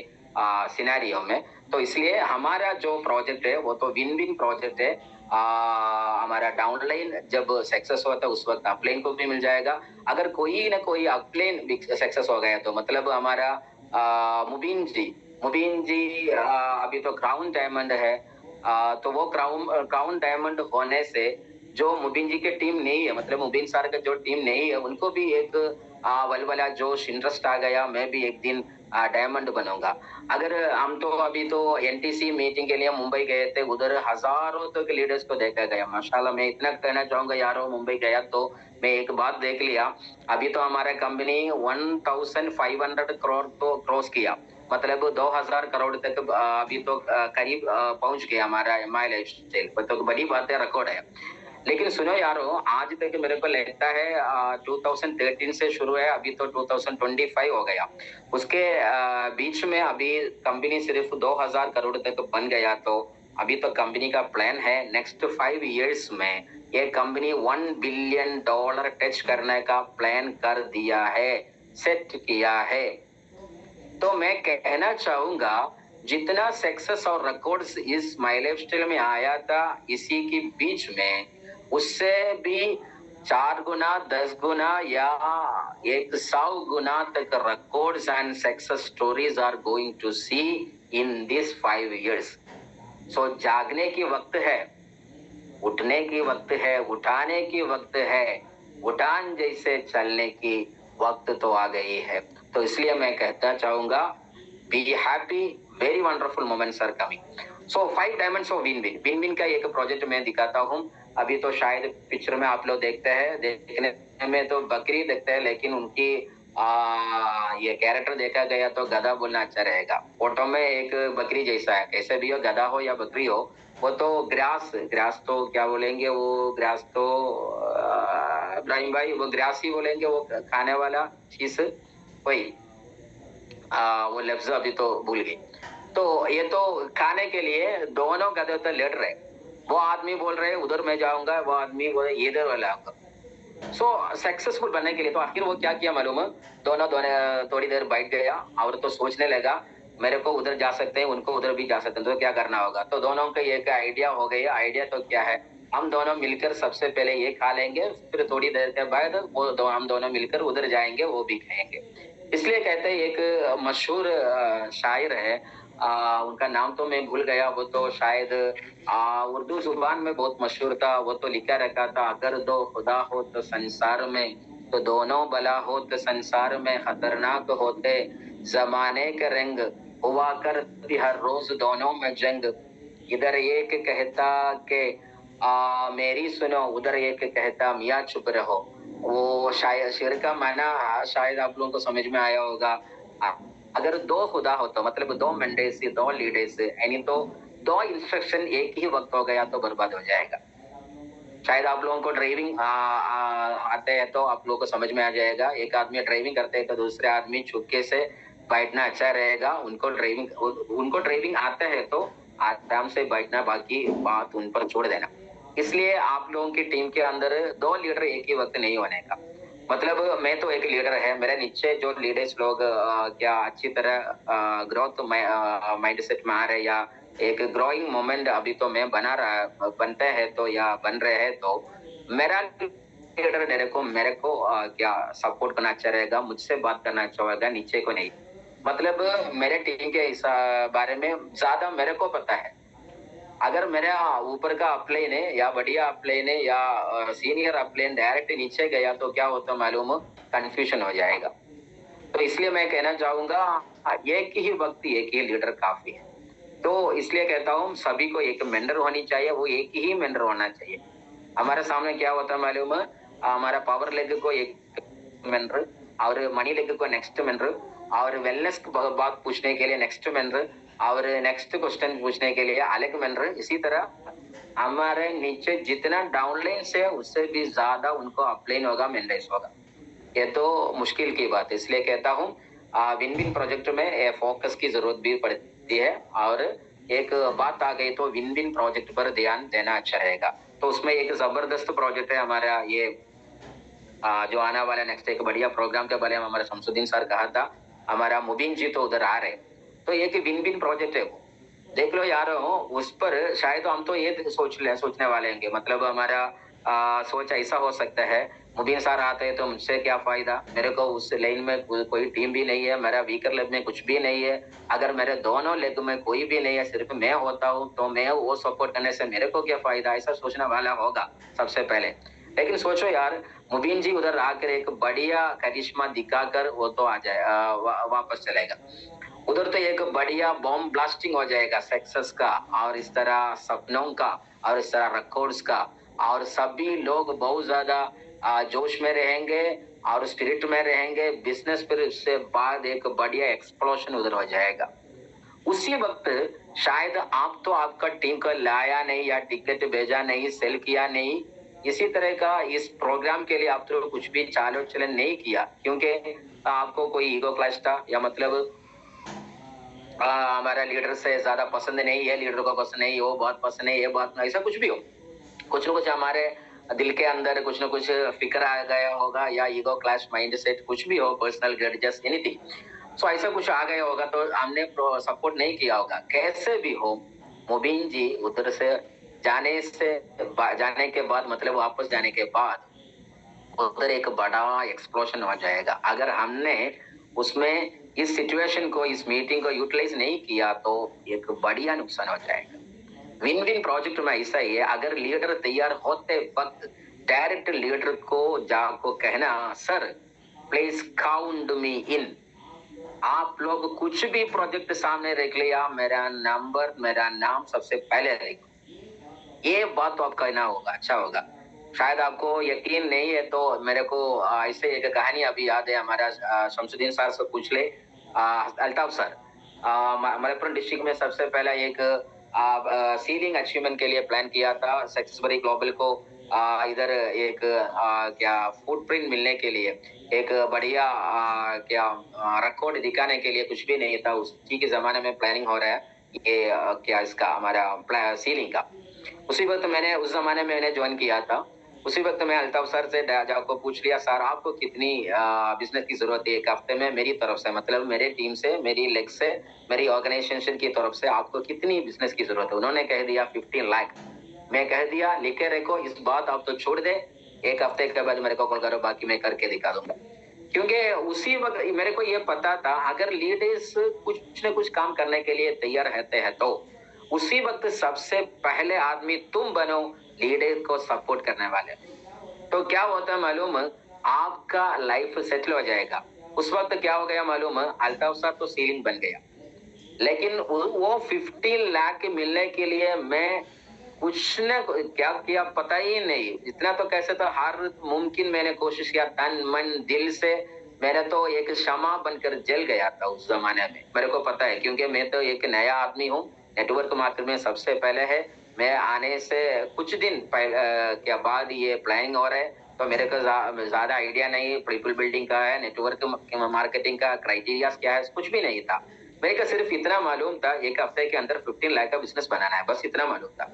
सिनेरियो में। तो इसलिए हमारा जो प्रोजेक्ट है वो तो विन विन प्रोजेक्ट है। हमारा डाउनलाइन जब सक्सेस होता है उस वक्त अपलाइन को भी मिल जाएगा। अगर कोई ना कोई अपलाइन सक्सेस हो गया तो मतलब हमारा मुबीन जी अभी तो क्राउन डायमंड है। तो वो क्राउन डायमंड होने से जो मुबीन जी की टीम नहीं है, मतलब मुबीन सर का जो टीम नहीं है, उनको भी एक वलवला जोश इंटरेस्ट आ गया, मैं भी एक दिन डायमंड बनूंगा। अगर हम तो अभी तो एनटीसी मीटिंग के लिए मुंबई गए थे, उधर हजारों तक लीडर्स को देखा गया। माशाल्लाह, मैं इतना कहना चाहूंगा यारो, मुंबई गया तो मैं एक बात देख लिया, अभी तो हमारा कंपनी 1500 करोड़ तो क्रॉस किया, मतलब 2000 करोड़ तक अभी तो करीब पहुंच गया हमारा एमआई लाइफस्टाइल, तो बड़ी बात है, रिकॉर्ड है। लेकिन सुनो यारो, आज तक मेरे को लगता है 2013 से शुरू है, अभी तो 2025 हो गया, उसके बीच में अभी कंपनी सिर्फ 2000 करोड़ तक बन गया। तो अभी तो कंपनी का प्लान है नेक्स्ट 5 इयर्स में ये कंपनी $1 बिलियन टच करने का प्लान कर दिया है, सेट किया है। तो मैं कहना चाहूंगा जितना सक्सेस और रिकॉर्ड्स इस माय लाइफस्टाइल में आया था इसी के बीच में, उससे भी 4 गुना 10 गुना या 100 गुना तक records and success stories are going to see in this 5 years. So जागने की वक्त है, उठने की वक्त है, उठाने की वक्त है, उठान जैसे चलने की वक्त तो आ गई है। तो इसलिए मैं कहता चाहूंगा be happy, very wonderful moments are coming. So 5 diamonds of win win. Win win का एक प्रोजेक्ट मैं दिखाता हूँ। अभी तो शायद पिक्चर में आप लोग देखते हैं, देखने में तो बकरी देखते हैं, लेकिन उनकी ये कैरेक्टर देखा गया तो गधा बोलना अच्छा रहेगा। फोटो में एक बकरी जैसा है, कैसे भी हो, गधा हो या बकरी हो, वो तो ग्रास तो क्या बोलेंगे, वो ग्रास तो इब्राहिम भाई वो ग्रास ही बोलेंगे, वो खाने वाला चीज, वही वो लफ्ज अभी तो भूल गई। तो ये तो खाने के लिए दोनों गधे तो लड़ रहे, वो आदमी बोल रहे उधर मैं जाऊंगा, वो आदमी बोल रहे इधर वाला आऊंगा। सो सक्सेसफुल बनने के लिए तो आखिर वो क्या किया मालूम है, दोनों थोड़ी देर बैठ गया और तो सोचने लगा मेरे को उधर जा सकते हैं, उनको उधर भी जा सकते हैं, तो क्या करना होगा। तो दोनों का एक आइडिया हो गया। आइडिया तो क्या है, हम दोनों मिलकर सबसे पहले ये खा लेंगे, फिर थोड़ी देर के बाद वो हम दोनों मिलकर उधर जाएंगे, वो भी खाएंगे। इसलिए कहते हैं, एक मशहूर शायर है, उनका नाम तो मैं भूल गया, वो तो शायद उर्दू जुबान में बहुत मशहूर था, वो तो लिखा रखा था, अगर दो खुदा हो तो संसार में, तो दोनों भला हो तो संसार में खतरनाक होते, जमाने के रंग हुआ करती हर रोज दोनों में जंग, इधर एक कहता के मेरी सुनो, उधर एक कहता मियाँ चुप रहो। वो शायद शेर का माना शायद आप लोगों को समझ में आया होगा। अगर 2 खुदा हो तो मतलब 2 मंडेस, 2 लीडर्स, यानी तो 2 इंस्ट्रक्शन एक ही वक्त हो गया तो बर्बाद हो जाएगा। शायद आप लोगों को ड्राइविंग आते हैं तो आप लोगों को समझ में आ जाएगा, एक आदमी ड्राइविंग करते हैं तो दूसरे आदमी चुपके से बैठना अच्छा रहेगा। उनको ड्राइविंग आता है तो आराम से बैठना, बाकी बात उन पर छोड़ देना। इसलिए आप लोगों की टीम के अंदर 2 लीडर एक ही वक्त नहीं होने का, मतलब मैं तो एक लीडर है, मेरे नीचे जो लीडर्स लोग क्या अच्छी तरह ग्रोथ माइंडसेट में आ रहे या एक ग्रोइंग मोमेंट अभी तो मैं बनते हैं तो या बन रहे हैं, तो मेरा लीडर मेरे को क्या सपोर्ट करना अच्छा रहेगा, मुझसे बात करना अच्छा होगा, नीचे को नहीं। मतलब मेरे टीम के इस बारे में ज्यादा मेरे को पता है। अगर मेरा ऊपर का अपलाइन है या बढ़िया अपलाइन है या सीनियर अपलाइन डायरेक्ट नीचे गया तो क्या होता मालूम, कंफ्यूजन हो जाएगा। तो इसलिए मैं कहना चाहूंगा एक ही वक्त एक ही लीडर काफी है। तो इसलिए कहता हूँ सभी को एक मेंटर होनी चाहिए, वो एक ही मेंटर होना चाहिए। हमारे सामने क्या होता है मालूम है, हमारा पावर लेग को एक मेंटर और मनी लेग को नेक्स्ट मेंटर और वेलनेस बात पूछने के लिए नेक्स्ट मेंटर और नेक्स्ट क्वेश्चन पूछने के लिए अलग मेंटर। इसी तरह हमारे नीचे जितना डाउनलाइन से उससे भी ज्यादा उनको अपलाइन होगा, मेंटर्स होगा। ये तो मुश्किल की बात है। इसलिए कहता हूँ विन विन प्रोजेक्ट में फोकस की जरूरत भी पड़ती है और एक बात आ गई तो विन विन प्रोजेक्ट पर ध्यान देना अच्छा रहेगा। तो उसमें एक जबरदस्त प्रोजेक्ट है हमारा ये जो आने वाला नेक्स्ट एक बढ़िया प्रोग्राम के बारे में हमारे शमसुद्दीन सर कहा था, हमारा मुबीन जी तो उधर आ रहे, तो एक विन विन प्रोजेक्ट है वो, देख लो यार हो उस पर शायद हम तो ये सोचने वाले हैं, मतलब हमारा सोच ऐसा हो सकता है, मुबीन सर आते हैं तो मुझसे क्या फायदा, मेरे को उस लाइन में कोई टीम भी नहीं है, मेरा वीकर लेग में कुछ भी नहीं है, अगर मेरे दोनों लेग में कोई भी नहीं है, सिर्फ मैं होता हूँ तो मैं वो सपोर्ट करने से मेरे को क्या फायदा, ऐसा सोचने वाला होगा सबसे पहले। लेकिन सोचो यार, मुबीन जी उधर आकर एक बढ़िया करिश्मा दिखाकर वो तो आ जाए वापस चलेगा, उधर तो एक बढ़िया बॉम्ब ब्लास्टिंग हो जाएगा सक्सेस का, और इस तरह सपनों का, और इस तरह रिकॉर्ड्स का, और सभी लोग बहुत ज्यादा जोश में रहेंगे और स्पिरिट में रहेंगे, बिजनेस पर उससे बाद एक बढ़िया एक्सप्लोशन उधर हो जाएगा। उसी वक्त शायद आप तो आपका टीम को लाया नहीं या टिकट भेजा नहीं, सेल किया नहीं, इसी तरह का इस प्रोग्राम के लिए आप तो कुछ भी चालो चलन नहीं किया, क्योंकि आपको कोई ईगो क्लैश था, या मतलब हमारा लीडर से ज्यादा पसंद नहीं है, लीडर को पसंद नहीं, वो बहुत पसंद है, ये बात ऐसा कुछ भी हो, कुछ न कुछ हमारे दिल के अंदर कुछ न कुछ फिक्र आ गया होगा, या ईगो क्लैश माइंड सेट कुछ भी हो, पर्सनल ग्रजेस एनीथिंग, सो ऐसा कुछ आ गया होगा तो हमने सपोर्ट नहीं किया होगा। कैसे भी हो, मुबीन जी उधर से जाने के बाद, मतलब वापस जाने के बाद उधर एक बड़ा एक्सप्लोशन हो जाएगा। अगर हमने उसमें इस सिचुएशन को, इस मीटिंग को यूटिलाइज नहीं किया तो एक बढ़िया नुकसान हो जाएगा। विन विन प्रोजेक्ट में ऐसा ही है, अगर लीडर तैयार होते वक्त डायरेक्ट लीडर को जाको कहना, सर प्लीज काउंट मी इन, आप लोग कुछ भी प्रोजेक्ट सामने रख लिया, मेरा नंबर, मेरा नाम सबसे पहले लिखो, ये बात तो आपका ना होगा, अच्छा होगा। शायद आपको यकीन नहीं है तो मेरे को ऐसे एक कहानी अभी याद है, हमारा शमसुद्दीन सर से पूछ ले, अल्ताफ सर मलप्पुरम डिस्ट्रिक्ट में सबसे पहला एक सीलिंग अचीवमेंट के लिए प्लान किया था, सक्सेसफुली ग्लोबल को इधर एक क्या फुटप्रिंट मिलने के लिए, एक बढ़िया क्या रिकॉर्ड दिखाने के लिए कुछ भी नहीं था, उसी के जमाने में प्लानिंग हो रहा है ये क्या इसका हमारा सीलिंग का। उसी वक्त मैंने उस जमाने में मैंने ज्वाइन किया था, उसी वक्त मैं अल्ताफ सर से जाकर पूछ लिया, सर आपको कितनी बिजनेस की जरूरत है एक हफ्ते में, मेरी तरफ से, मतलब मेरे टीम से, मेरी लेग से, मेरी ऑर्गेनाइजेशन की तरफ से आपको कितनी बिजनेस की जरूरत है। उन्होंने कह दिया 15 लाख। मैं कह दिया लिखे रखो, इस बात आप तो छोड़ दे, एक हफ्ते के बाद मेरे को कॉल करो, बाकी मैं करके दिखा दूंगा। क्योंकि उसी वक्त मेरे को ये पता था, अगर लीडर्स कुछ न कुछ काम करने के लिए तैयार रहते हैं तो उसी वक्त सबसे पहले आदमी तुम बनो लीडर को सपोर्ट करने वाले। तो क्या होता है मालूम, आपका लाइफ सेटल हो जाएगा। उस वक्त क्या हो गया मालूम, अल्ताफ साहब तो सीलिंग बन गया, लेकिन वो 15 लाख मिलने के लिए मैं कुछ ने क्या किया पता ही नहीं, इतना तो कैसे तो हर मुमकिन मैंने कोशिश किया, तन मन दिल से, मैंने तो एक शमा बनकर जल गया था उस जमाने में, मेरे को पता है, क्योंकि मैं तो एक नया आदमी हूँ, नेटवर्क मार्केट में सबसे पहले है, मैं आने से कुछ दिन पहले क्या बाद ये प्लानिंग हो रहा है, तो मेरे को ज्यादा आइडिया नहीं पीपल बिल्डिंग का है, नेटवर्क मार्केटिंग का क्राइटेरिया क्या है, कुछ भी नहीं था। मेरे को सिर्फ इतना मालूम था, एक हफ्ते के अंदर 15 लाख का बिजनेस बनाना है, बस इतना मालूम था।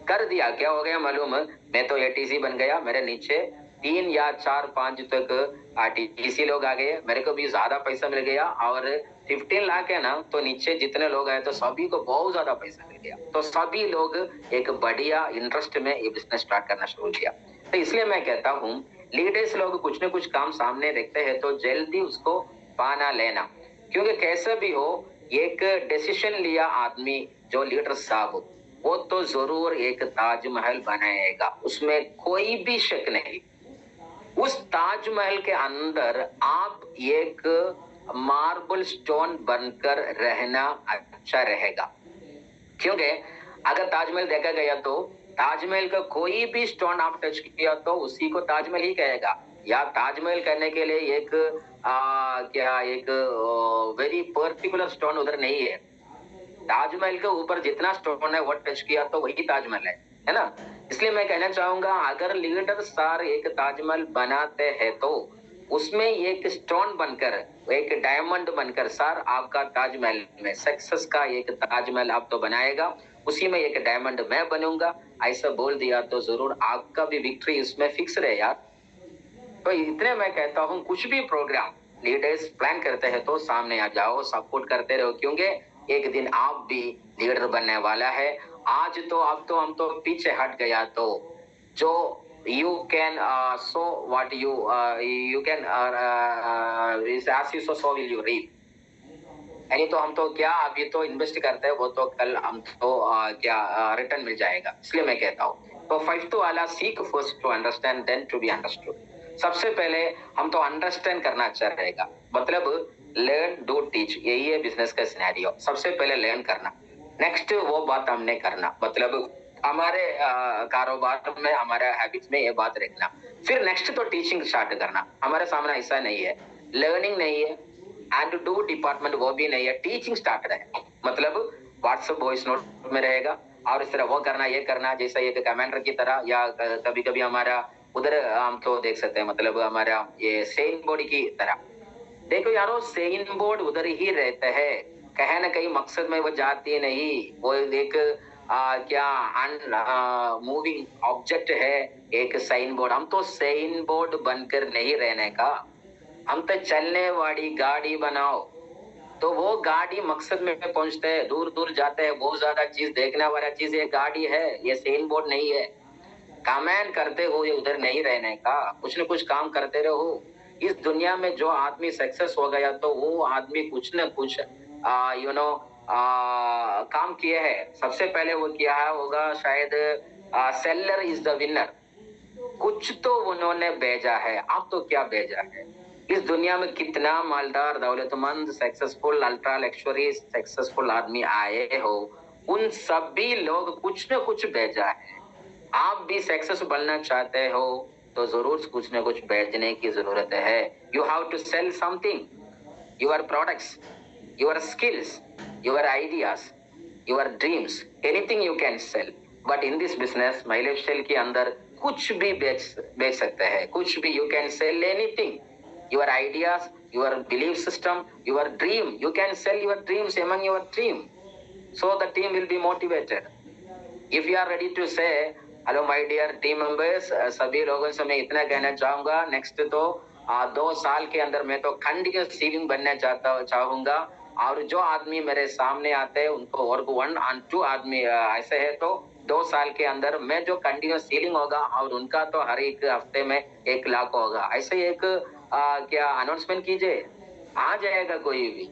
कर दिया, क्या हो गया मालूम, मैं तो एटीसी बन गया, मेरे नीचे 3 या 4 5 तक टीसी लोग आ गए, मेरे को भी ज्यादा पैसा मिल गया, और 15 लाख है ना, तो नीचे जितने लोग आए तो सभी को बहुत ज्यादा पैसा मिल गया, तो सभी लोग एक बढ़िया इंटरेस्ट में ये बिजनेस स्टार्ट करना शुरू किया। तो इसलिए मैं कहता हूँ, लीडर्स लोग कुछ न कुछ काम सामने रखते हैं तो जल्दी उसको पाना लेना, क्योंकि कैसे भी हो एक डिसीजन लिया आदमी जो लीडर साहब, वो तो जरूर एक ताजमहल बनाएगा, उसमें कोई भी शक नहीं। उस ताजमहल के अंदर आप एक मार्बल स्टोन बनकर रहना अच्छा रहेगा, क्योंकि अगर ताजमहल देखा गया तो ताजमहल का कोई भी स्टोन आप टच किया तो उसी को ताजमहल ही कहेगा, या ताजमहल करने के लिए एक क्या एक वेरी पर्टिकुलर स्टोन उधर नहीं है, ताजमहल के ऊपर जितना स्टोन है वो टच किया तो वही ताजमहल है ना। इसलिए मैं कहना चाहूंगा, अगर लीडर सार एक ताजमहल बनाते हैं तो उसमें एक स्टोन बनकर, एक डायमंड बनकर, सर आपका ताजमहल में सक्सेस का एक ताजमहल आप तो बनाएगा, उसी में एक डायमंड मैं बनूंगा, ऐसा बोल दिया तो जरूर आपका भी विक्ट्री उसमें फिक्स रहे यार। तो इतने मैं कहता हूँ, कुछ भी प्रोग्राम लीडर्स प्लान करते हैं तो सामने आ जाओ, सपोर्ट करते रहो, क्योंकि एक दिन आप भी लीडर बनने वाला है। आज तो अब तो हम तो पीछे हट गया, तो जो you can sow what you can is as you sow so will you reap। यानी तो हम तो क्या अभी तो इन्वेस्ट करते हैं, वो तो कल हम तो क्या रिटर्न मिल जाएगा। इसलिए मैं कहता हूँ, तो फर्स्ट तो वाला seek first to understand then to be understood. सबसे पहले हम तो अंडरस्टैंड करना अच्छा रहेगा, मतलब लर्न डू टीच, यही है बिजनेस का सिनेरियो। सबसे पहले लर्न करना, नेक्स्ट वो बात हमने करना, मतलब हमारे कारोबार में, हमारे हैबिट्स में ये बात रखना। फिर नेक्स्ट तो टीचिंग स्टार्ट करना। हमारे सामने ऐसा नहीं है, लर्निंग नहीं है एंड डू डिपार्टमेंट वो भी नहीं है, टीचिंग स्टार्ट रहे, मतलब व्हाट्सएप वॉइस नोट में रहेगा और इस तरह वो करना ये करना, जैसा एक कमांडर की तरह, या कभी कभी हमारा उधर हम तो देख सकते हैं, मतलब हमारा ये सेन बोर्ड की तरह। देखो यारो, सेन बोर्ड उधर ही रहता है, कहीं ना कहीं मकसद में वो जाती नहीं, वो एक क्या मूविंग ऑब्जेक्ट है, एक साइन बोर्ड। हम तो साइन बोर्ड बनकर नहीं रहने का, हम तो चलने वाली गाड़ी बनाओ, तो वो गाड़ी मकसद में पहुंचते हैं, दूर दूर जाते हैं, बहुत ज्यादा चीज देखने वाला चीज ये गाड़ी है, ये साइन बोर्ड नहीं है। कमेंट करते हो ये उधर नहीं रहने का, कुछ न कुछ काम करते रहो। इस दुनिया में जो आदमी सक्सेस हो गया, तो वो आदमी कुछ न कुछ काम किए है। सबसे पहले वो किया होगा शायद सेलर इज द विनर, कुछ तो उन्होंने भेजा है। अब तो क्या भेजा है, इस दुनिया में कितना मालदार, दौलतमंद, सक्सेसफुल, अल्ट्रा लग्जरी सक्सेसफुल आदमी आए हो, उन सभी लोग कुछ न कुछ भेजा है। आप भी सक्सेस बनना चाहते हो तो जरूर कुछ न कुछ भेजने की जरूरत है। You have to sell something, your products, your skills, your ideas, your dreams, anything you can sell. But in this business my lifestyle के अंदर कुछ भी बेच सकते हैं, कुछ भी, you can sell anything, your ideas, your belief system, your dream, you can sell your dreams among your dream, so the team will be motivated. If you are ready to say hello my dear team members, सभी लोगों से मैं इतना कहना चाहूंगा, next तो 2 साल के अंदर मैं तो कंटिन्यूस सीलिंग बनना चाहूंगा, और जो आदमी मेरे सामने आते हैं उनको, और 1 और 2 आदमी ऐसे है, तो 2 साल के अंदर मैं जो कंटिन्यूस सीलिंग होगा, और उनका तो हर एक हफ्ते में 1 लाख होगा। ऐसे एक क्या अनाउंसमेंट कीजिए, आ जाएगा कोई भी।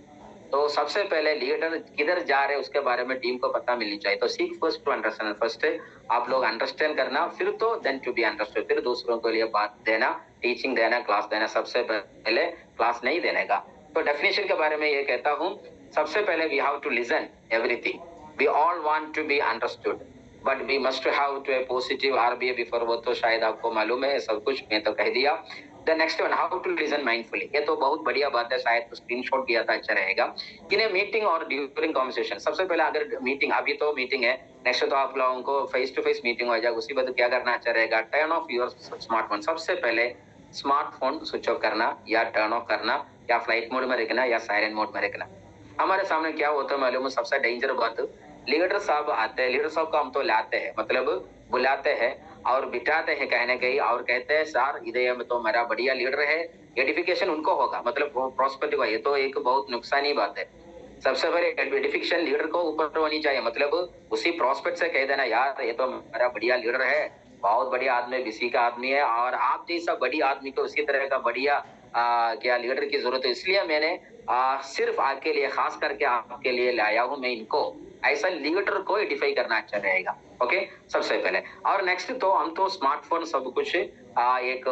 तो सबसे पहले लीडर किधर जा रहे हैं उसके बारे में टीम को पता मिलनी चाहिए। तो seek first to understand, first आप लोग अंडरस्टैंड करना, फिर तो देन टू बी अंडरस्टूड, फिर दूसरों के लिए बात देना, टीचिंग देना, क्लास देना। सबसे पहले क्लास नहीं देने का। तो डेफिनेशन के बारे में ये कहता हूँ, सबसे पहले we have to listen everything, we all want to be understood, but we must have to a positive RBA before, वो तो शायद आपको मालूम है, सब कुछ मैं तो कह दिया। The next one, how to listen mindfully, ये तो बहुत बढ़िया बात है, शायद तो स्क्रीनशॉट किया था, अच्छा रहेगा। इन मीटिंग और ड्यूरिंग कॉन्वर्सेशन, सबसे पहले अगर मीटिंग, अभी तो मीटिंग है, नेक्स्ट तो आप लोगों को फेस टू फेस मीटिंग हो जाएगा, उसी वक्त क्या करना अच्छा रहेगा, टर्न ऑफ योर स्मार्टफोन। सबसे पहले स्मार्टफोन स्विच ऑफ करना, या टर्न ऑफ करना, या फ्लाइट मोड में रखना, या साइलेंट मोड में रखना। हमारे सामने क्या होता है मालूम है, सबसे डेंजर बात, लीडर साहब आते हैं, लीडर साहब को हम तो लाते हैं, मतलब बुलाते हैं और बिठाते हैं कहीं ना कहीं, और कहते हैं सर इधर में तो मेरा बढ़िया लीडर है, एडिफिकेशन उनको होगा, मतलब प्रोस्पेक्टिव है। ये तो एक बहुत नुकसानी बात है। सबसे पहले एडिफिकेशन लीडर को ऊपर होनी चाहिए, मतलब उसी प्रोस्पेक्ट से कह देना, यार ये तो मेरा बढ़िया लीडर है, बहुत बढ़िया आदमी, बीसी का आदमी है, और आप जैसा बड़ी आदमी को उसी तरह का बढ़िया क्या लीडर की जरूरत है, इसलिए मैंने सिर्फ आपके लिए, खास करके आपके लिए लाया हूं मैं इनको। ऐसा लीडर को आइडेंटिफाई करना अच्छा रहेगा। ओके, सबसे पहले। और नेक्स्ट तो हम तो स्मार्टफोन सब कुछ एक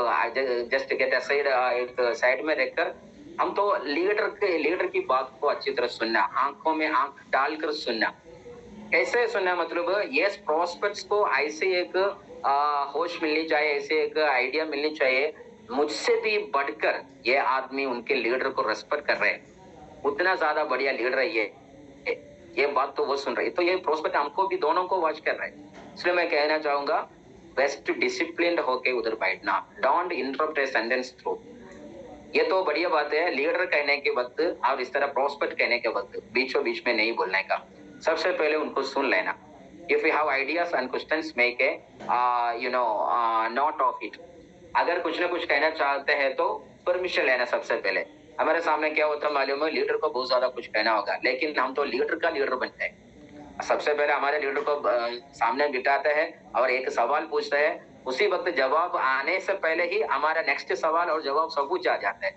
जस्ट गेट असाइड, एक साइड में रखकर हम तो लीडर की बात को अच्छी तरह सुनना, आंखों में आंख डालकर सुनना। कैसे सुनना, मतलब ये प्रोस्पेक्ट्स को ऐसे एक होश मिलनी चाहिए, ऐसे एक आइडिया मिलनी चाहिए, मुझसे भी बढ़कर ये आदमी उनके लीडर को रेस्पेक्ट कर रहे हैं, उतना ज्यादा बढ़िया लीडर है ये बात तो वो सुन रही है। तो ये प्रोस्पेक्ट हमको भी दोनों को वॉच कर रहे हैं। इसलिए मैं कहना चाहूंगा, बेस्ट डिसिप्लिन्ड होके उधर बैठना, don't interrupt a sentence through. ये तो बढ़िया बात है, लीडर कहने के वक्त और इस तरह प्रोस्पेक्ट कहने के वक्त बीचों बीच में नहीं बोलने का, सबसे पहले उनको सुन लेना। If you have ideas and questions make a note of it. अगर कुछ ना कुछ कहना चाहते हैं तो परमिशन लेना सबसे पहले। हमारे सामने क्या होता है मालूम है, लीडर को बहुत ज्यादा कुछ कहना होगा, लेकिन हम तो लीडर का लीडर बनते हैं। सबसे पहले हमारे लीडर को सामने बिठाते हैं और एक सवाल पूछते हैं, उसी वक्त जवाब आने से पहले ही हमारा नेक्स्ट सवाल और जवाब सब कुछ आ जाता है।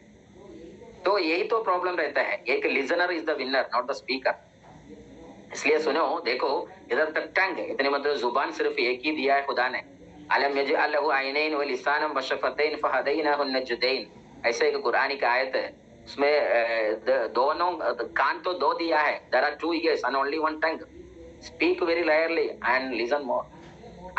तो यही तो प्रॉब्लम रहता है, एक listener is the winner not the speaker. इसलिए सुनो, देखो इधर तक टंग है, इतने मतलब जुबान सिर्फ एक ही दिया है खुदा ने। अलम यजअल लहू ऐनैन व लिसानन व शफतैन फहदैनाहु नजदैन, ऐसे एक कुरानी का आयत है, उसमें दोनों कान तो दो दिया है। There are two ears and only one tongue. Speak very clearly and listen more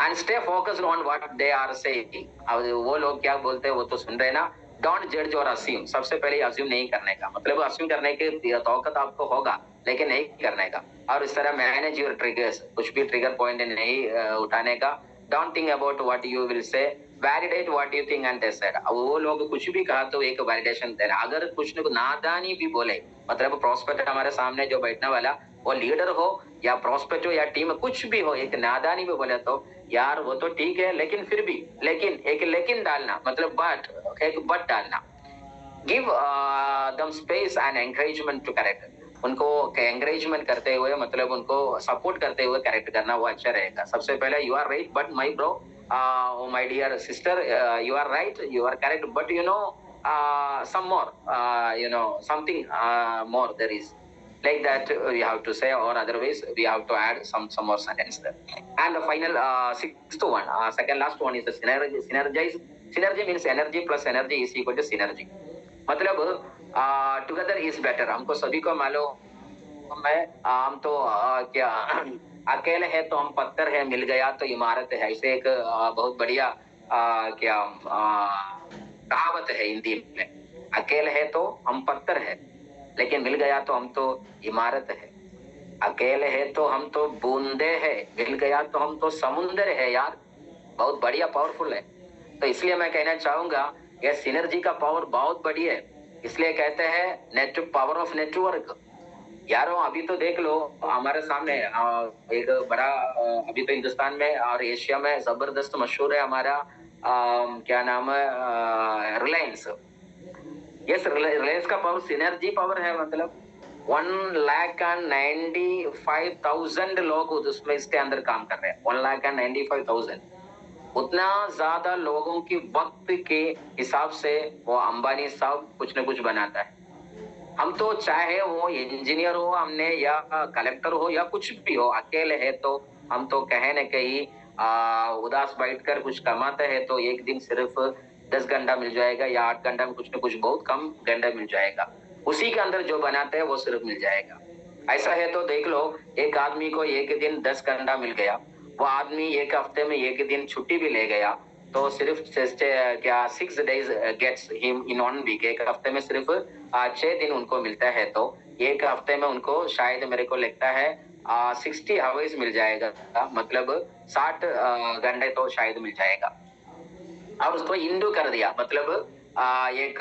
and stay focused on what they are saying. अब वो लोग क्या बोलते हैं वो तो सुन रहे ना। डोंट जज और अस्यूम, सबसे पहले अस्यूम नहीं करने का, मतलब अस्यूम करने की तौकत आपको होगा लेकिन नहीं करने का। और इस तरह मैनेज योर ट्रिगर्स, कुछ भी ट्रिगर पॉइंट नहीं उठाने का। Don't think about what you will say, validate what you think and decide. वो लोग कुछ भी कहा तो एक वैलिडेशन देना। अगर कुछ न नादानी भी बोले, मतलब प्रोस्पेक्ट हमारे सामने जो बैठने वाला वो लीडर हो या प्रोस्पेक्ट हो या टीम कुछ भी हो, एक नादानी भी बोले तो यार वो तो ठीक है, लेकिन फिर भी लेकिन डालना, मतलब बट एक बट डालना। Give them space and encouragement to correct. उनको एंकरेजमेंट करते हुए, मतलब उनको सपोर्ट करते हुए करेक्ट करना, वो अच्छा रहेगा। सबसे पहले you are right but my bro, my dear sister, you are right, you are correct, but you know some more, something more there is, like that we have to say, or otherwise we have to add some more sentence there. And the final sixth one, second last one is the synergy. Synergy means energy plus energy is equal to synergy. मतलब together is better। हमको सभी को मालूम है, हम तो क्या अकेले है तो हम पत्थर है, मिल गया तो इमारत है, ऐसे एक बहुत बढ़िया क्या कहावत है हिंदी में। अकेले है तो हम पत्थर है, लेकिन मिल गया तो हम तो इमारत है। अकेले है तो हम तो बूंदे है, मिल गया तो हम तो समुंदर है। यार बहुत बढ़िया, पावरफुल है। तो इसलिए मैं कहना चाहूंगा यह सिनर्जी का पावर बहुत बड़ी है। इसलिए कहते हैं पावर ऑफ नेटवर्क। यारों अभी तो देख लो हमारे सामने एक बड़ा अभी तो हिंदुस्तान में और एशिया में जबरदस्त मशहूर है हमारा क्या नाम है, रिलायंस। यस, रिलायंस का पावर सिनर्जी पावर है। मतलब 1,95,000 लोग उसमें इसके अंदर काम कर रहे हैं। 1,95,000, उतना ज्यादा लोगों की वक्त के हिसाब से वो अंबानी साहब कुछ न कुछ बनाता है। हम तो चाहे वो इंजीनियर हो हमने या कलेक्टर हो या कुछ भी हो, अकेले है तो हम तो कहे न कहीं उदास बैठकर कुछ कमाते हैं तो एक दिन सिर्फ 10 घंटा मिल जाएगा या 8 घंटा में कुछ न कुछ बहुत कम घंटा मिल जाएगा। उसी के अंदर जो बनाते हैं वो सिर्फ मिल जाएगा। ऐसा है तो देख लो, एक आदमी को एक दिन 10 घंटा मिल गया, वो आदमी एक हफ्ते में एक दिन छुट्टी भी ले गया तो सिर्फ क्या 6 days gets him in 1 week. एक हफ्ते में सिर्फ 6 दिन उनको मिलता है, तो एक हफ्ते में उनको शायद मेरे को लगता है 60 आवर्स मिल जाएगा, मतलब 60 घंटे तो शायद मिल जाएगा। और उसको इंडू कर दिया, मतलब एक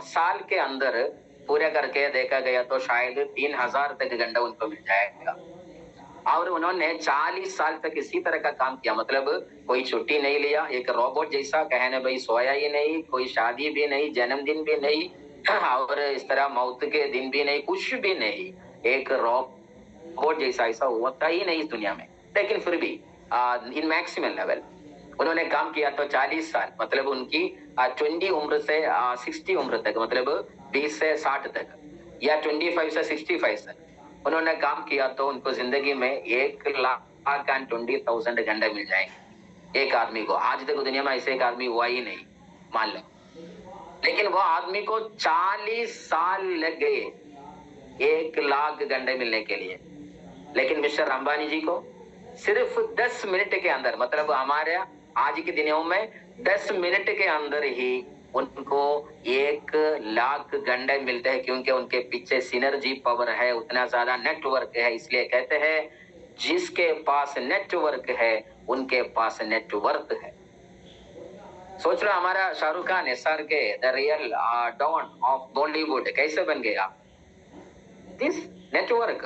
साल के अंदर पूरे करके देखा गया तो शायद 3000 तक घंटा उनको मिल जाएगा। और उन्होंने 40 साल तक इसी तरह का काम किया, मतलब कोई छुट्टी नहीं लिया, एक रोबोट जैसा, कहने भाई सोया ही नहीं, कोई शादी भी नहीं, जन्मदिन भी नहीं और इस तरह मौत के दिन भी नहीं, कुछ भी नहीं, एक रोबोट जैसा ऐसा होता ही नहीं इस दुनिया में। लेकिन फिर भी इन मैक्सिमम लेवल उन्होंने काम किया तो 40 साल, मतलब उनकी 20 उम्र से 60 उम्र तक, मतलब 20 से 60 तक या 25 से 65 तक उन्होंने काम किया तो उनको जिंदगी में 1,20,000 घंटे मिल जाएंगे एक आदमी को। आज तक दुनिया में ऐसे एक आदमी हुआ ही नहीं, मान लो। लेकिन वो आदमी को 40 साल लग गए 1,00,000 घंटे मिलने के लिए। लेकिन मिस्टर अंबानी जी को सिर्फ 10 मिनट के अंदर, मतलब हमारे आज के दिनों में 10 मिनट के अंदर ही उनको 1,00,000 घंटे मिलते हैं, क्योंकि उनके पीछे सिनर्जी पावर है, उतना ज्यादा नेटवर्क है। इसलिए कहते हैं जिसके पास नेटवर्क है उनके पास नेटवर्क है। सोच लो हमारा Shahrukh Khan SR K the real don of Bollywood कैसे बन गया, दिस नेटवर्क।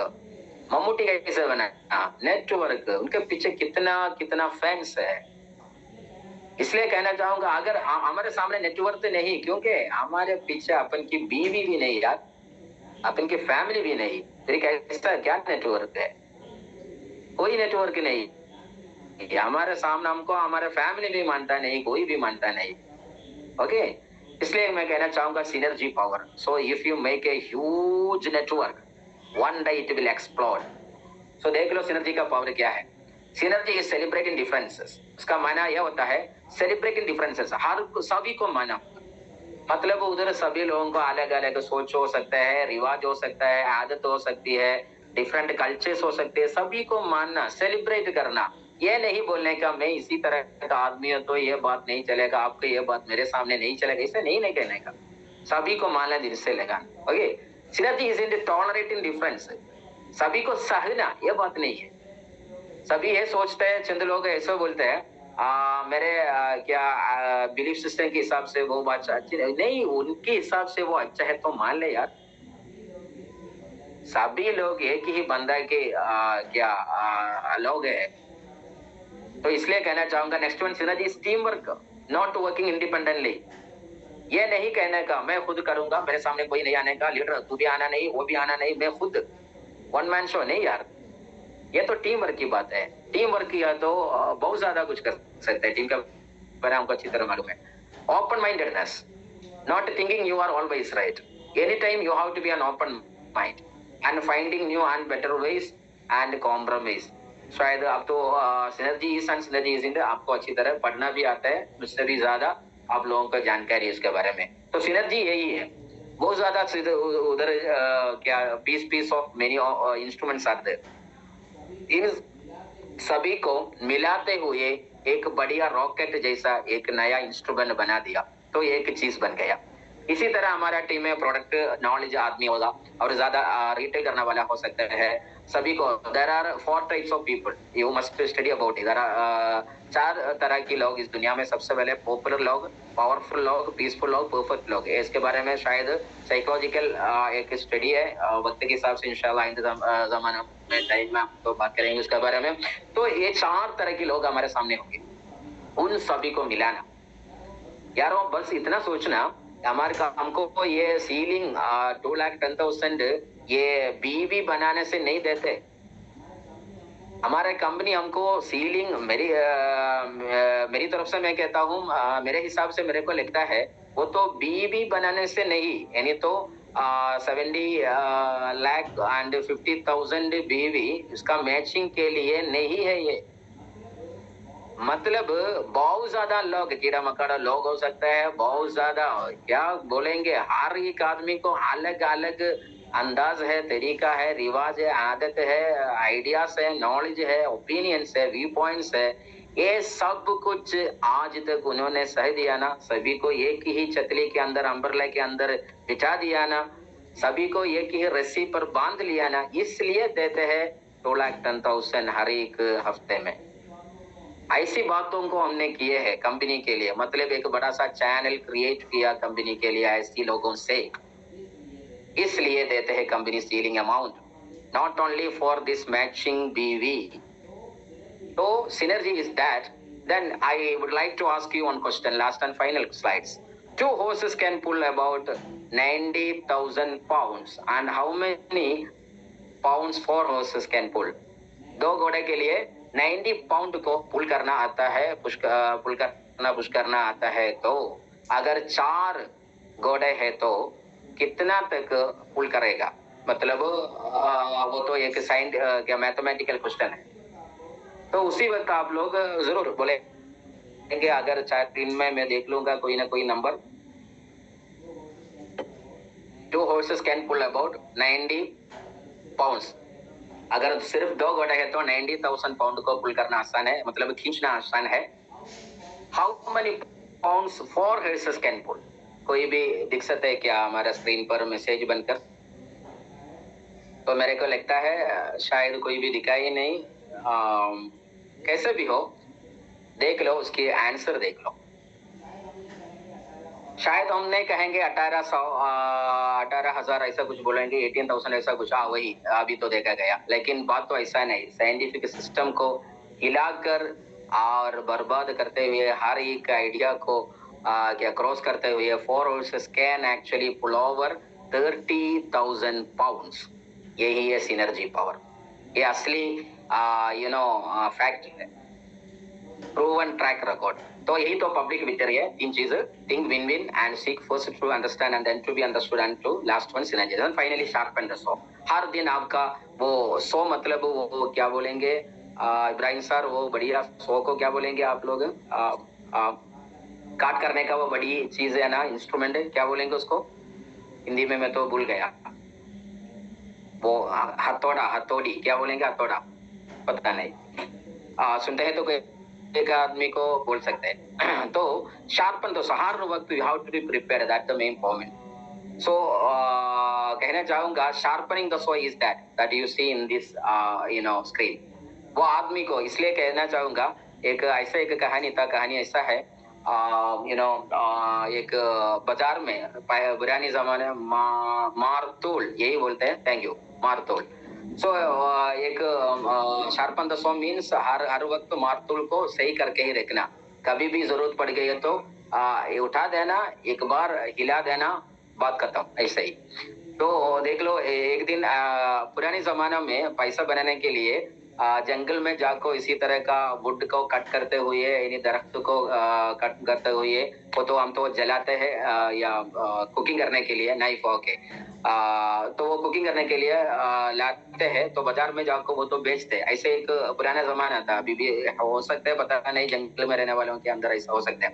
मम्मूटी कैसे बना, नेटवर्क। उनके पीछे कितना कितना फैंस है। इसलिए कहना चाहूंगा अगर हमारे सामने नेटवर्क नहीं, क्योंकि हमारे पीछे अपन की बीवी भी नहीं यार, अपन की फैमिली भी नहीं, फिर कैसा क्या नेटवर्क है? कोई नेटवर्क नहीं। हमारे सामने हमको हमारे फैमिली भी मानता नहीं, कोई भी मानता नहीं। ओके, इसलिए मैं कहना चाहूंगा synergy power. So if you make a huge network, one day it will explode. So देख लो सिनर्जी का पावर क्या है। Synergy is celebrating differences. उसका माना यह होता है सेलिब्रेटिंग डिफरेंसेस, हर सभी को माना। मतलब उधर सभी लोगों को अलग अलग सोच हो सकता है, रिवाज हो सकता है, आदत हो सकती है, डिफरेंट कल्चर्स हो सकते हैं, सभी को मानना, सेलिब्रेट करना। ये नहीं बोलने का मैं इसी तरह का आदमी हूं तो ये बात नहीं चलेगा, आपको ये बात मेरे सामने नहीं चलेगा, इसे नहीं कहने का। सभी को मानना, दिल से लगाना। Okay, synergy is in the tolerating difference. सभी को सहना, ये बात नहीं है। सभी ये सोचते हैं, चंद लोग ऐसे बोलते हैं मेरे क्या बिलीफ सिस्टम के हिसाब से वो बात अच्छी नहीं, उनके हिसाब से वो अच्छा है तो मान ले यार। सभी लोग एक ही बंदा के लोग है। तो इसलिए कहना चाहूंगा next one synergy is team work, not working independently. ये नहीं कहने का मैं खुद करूंगा, मेरे सामने कोई नहीं आने का, लीडर तू भी आना नहीं, वो भी आना नहीं, मैं खुद वन मैन शो नहीं यार। ये तो टीम वर्क की बात है। टीम वर्क किया तो बहुत ज्यादा कुछ कर सकते हैं। टीम का बारे में हमको अच्छी तरह मालूम है। Open mindedness, not thinking you are always right. Any time you have to be an open mind and finding new and better ways and compromise. शायद आप तो synergy is and synergy is in, आपको अच्छी तरह पढ़ना भी आता है, मुझसे भी ज्यादा आप लोगों को जानकारी है इसके बारे में। तो सिनर्जी यही है। बहुत ज्यादा उधर क्या piece of many instruments are there. इन सभी को मिलाते हुए एक बढ़िया रॉकेट जैसा एक नया इंस्ट्रूमेंट बना दिया तो एक चीज बन गया। इसी तरह हमारा टीम में प्रोडक्ट नॉलेज आदमी होगा और ज्यादा रिटेल करने वाला हो सकता है। सभी को there are 4 types of people, you must study about it. 4 तरह के लोग इस दुनिया में। सबसे पहले पॉपुलर लोग, पावरफुल लोग, पीसफुल लोग, परफेक्ट लोग। इसके बारे में शायद साइकोलॉजिकल एक स्टडी है, वक्त के हिसाब से इंशाल्लाह आइंदा जमाना में टाइम में तो बात करेंगे उसके बारे में। तो ये 4 तरह के लोग हमारे सामने होंगे, उन सभी को मिलाना। यारो बस इतना सोचना, हमारे का हमको ये सीलिंग 2,10,000 ये बीवी बनाने से नहीं देते। हमारे कंपनी हमको सीलिंग मेरी तरफ से मैं कहता हूँ, मेरे हिसाब से मेरे को लगता है वो तो बीवी बनाने से नहीं, यानी तो 70 लाख एंड 50,000 बीवी इसका मैचिंग के लिए नहीं है ये। मतलब बहुत ज्यादा लोग कीड़ा मकोड़ा लोग हो सकता है, बहुत ज्यादा क्या बोलेंगे, हर एक आदमी को अलग अलग अंदाज है, तरीका है, रिवाज है, आदत है, आइडियाज है, नॉलेज है, ओपिनियंस है, व्यू पॉइंट्स है। ये सब कुछ आज तक उन्होंने सह दिया ना, सभी को एक ही छतरी के अंदर, अम्ब्रेला के अंदर बिठा दिया ना, सभी को एक ही रस्सी पर बांध लिया ना, इसलिए देते हैं 2,10,000 हर एक हफ्ते में। ऐसी बातों को हमने किए हैं कंपनी के लिए, मतलब एक बड़ा सा चैनल क्रिएट किया कंपनी के लिए ऐसी लोगों से, इसलिए देते हैं company ceiling amount, not only for this matching BV. तो synergy is that. Then I would like to ask you one question, last and final slides. 2 horses can pull about 90,000 pounds and how many pounds 4 horses can pull? 2 घोड़े के लिए 90 pound को पुल करना आता है, push करना आता है। तो अगर 4 घोड़े है तो कितना तक पुल करेगा? मतलब वो तो एक साइंस क्या मैथमेटिकल क्वेश्चन है। तो उसी वक्त आप लोग जरूर बोलेंगे, अगर 4 दिन में मैं देख लूंगा कोई ना कोई number. 2 horses can pull about 90 pounds। अगर सिर्फ 2 घोड़े है तो 90,000 पाउंड को पुल करना आसान है, मतलब खींचना आसान है। How many pounds 4 horses can pull? कोई भी दिख सकता है क्या हमारा स्क्रीन पर मैसेज बनकर? तो मेरे को लगता है शायद कोई भी दिखा ही नहीं। कैसे भी हो देख लो, उसकी आंसर देख लो। शायद हम नहीं कहेंगे 18,000 ऐसा कुछ बोलेंगे, 18,000 ऐसा कुछ, हाँ वही अभी तो देखा गया। लेकिन बात तो ऐसा नहीं, साइंटिफिक सिस्टम को हिलाकर और बर्बाद करते हुए हर एक आइडिया को क्या क्रॉस करते हुए 4 horses can actually pull over 30,000 pounds. यही है सिनर्जी पावर, ये असली फैक्ट है, प्रूवन ट्रैक रिकॉर्ड। तो यही तो पब्लिक विक्टरी है, 3 चीजें, think win win and seek first to understand and then to be understood and to last one synergy and finally sharpen the saw. हर दिन आपका वो सो मतलब वो क्या बोलेंगे इब्राहिम सर, वो बढ़िया सो को क्या बोलेंगे आप लोग? काट करने का वो बड़ी चीज है ना, इंस्ट्रूमेंट है, क्या बोलेंगे उसको हिंदी में? मैं तो भूल गया। वो हथौड़ा, हथौड़ी क्या बोलेंगे? हथौड़ा पता नहीं। सुनते हैं तो एक आदमी को बोल सकते हैं। तो शार्पन तो हर वक्त you have to be prepared, that the main point. So कहना चाहूंगा sharpening the saw is that you see in this screen. वो आदमी को इसलिए कहना चाहूंगा, एक ऐसा एक कहानी था, कहानी ऐसा है एक बाजार में पुरानी जमाने मारतोल, यही बोलते हैं, थैंक यू, मारतोल। सो एक शार्पन द सो मीन्स हर वक्त मारतोल को सही करके ही रखना, कभी भी जरूरत पड़ गई है तो उठा देना, एक बार हिला देना, बात खत्म, ऐसे ही। तो देख लो, एक दिन पुराने जमाना में पैसा बनाने के लिए जंगल में जाकर इसी तरह का वुड को कट करते हुए, यानी दरख्त को कट करते हुए, वो तो हम तो जलाते हैं या कुकिंग करने के लिए नाइफ होके, तो वो कुकिंग करने के लिए लाते हैं, तो बाजार में जाकर वो तो बेचते हैं। ऐसे एक पुराना जमाना था, अभी भी हो सकता है, पता नहीं, जंगल में रहने वालों के अंदर ऐसा हो सकता है।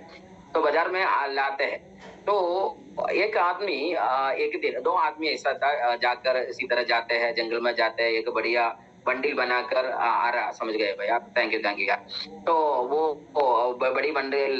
तो बाजार में लाते हैं। तो एक आदमी एक दिन, 2 आदमी ऐसा था, जाकर इसी तरह जाते हैं, जंगल में जाते हैं, एक बढ़िया बंडल बनाकर आ रहा, समझ गए भैया, थैंक यू यार। तो वो बड़ी बंडल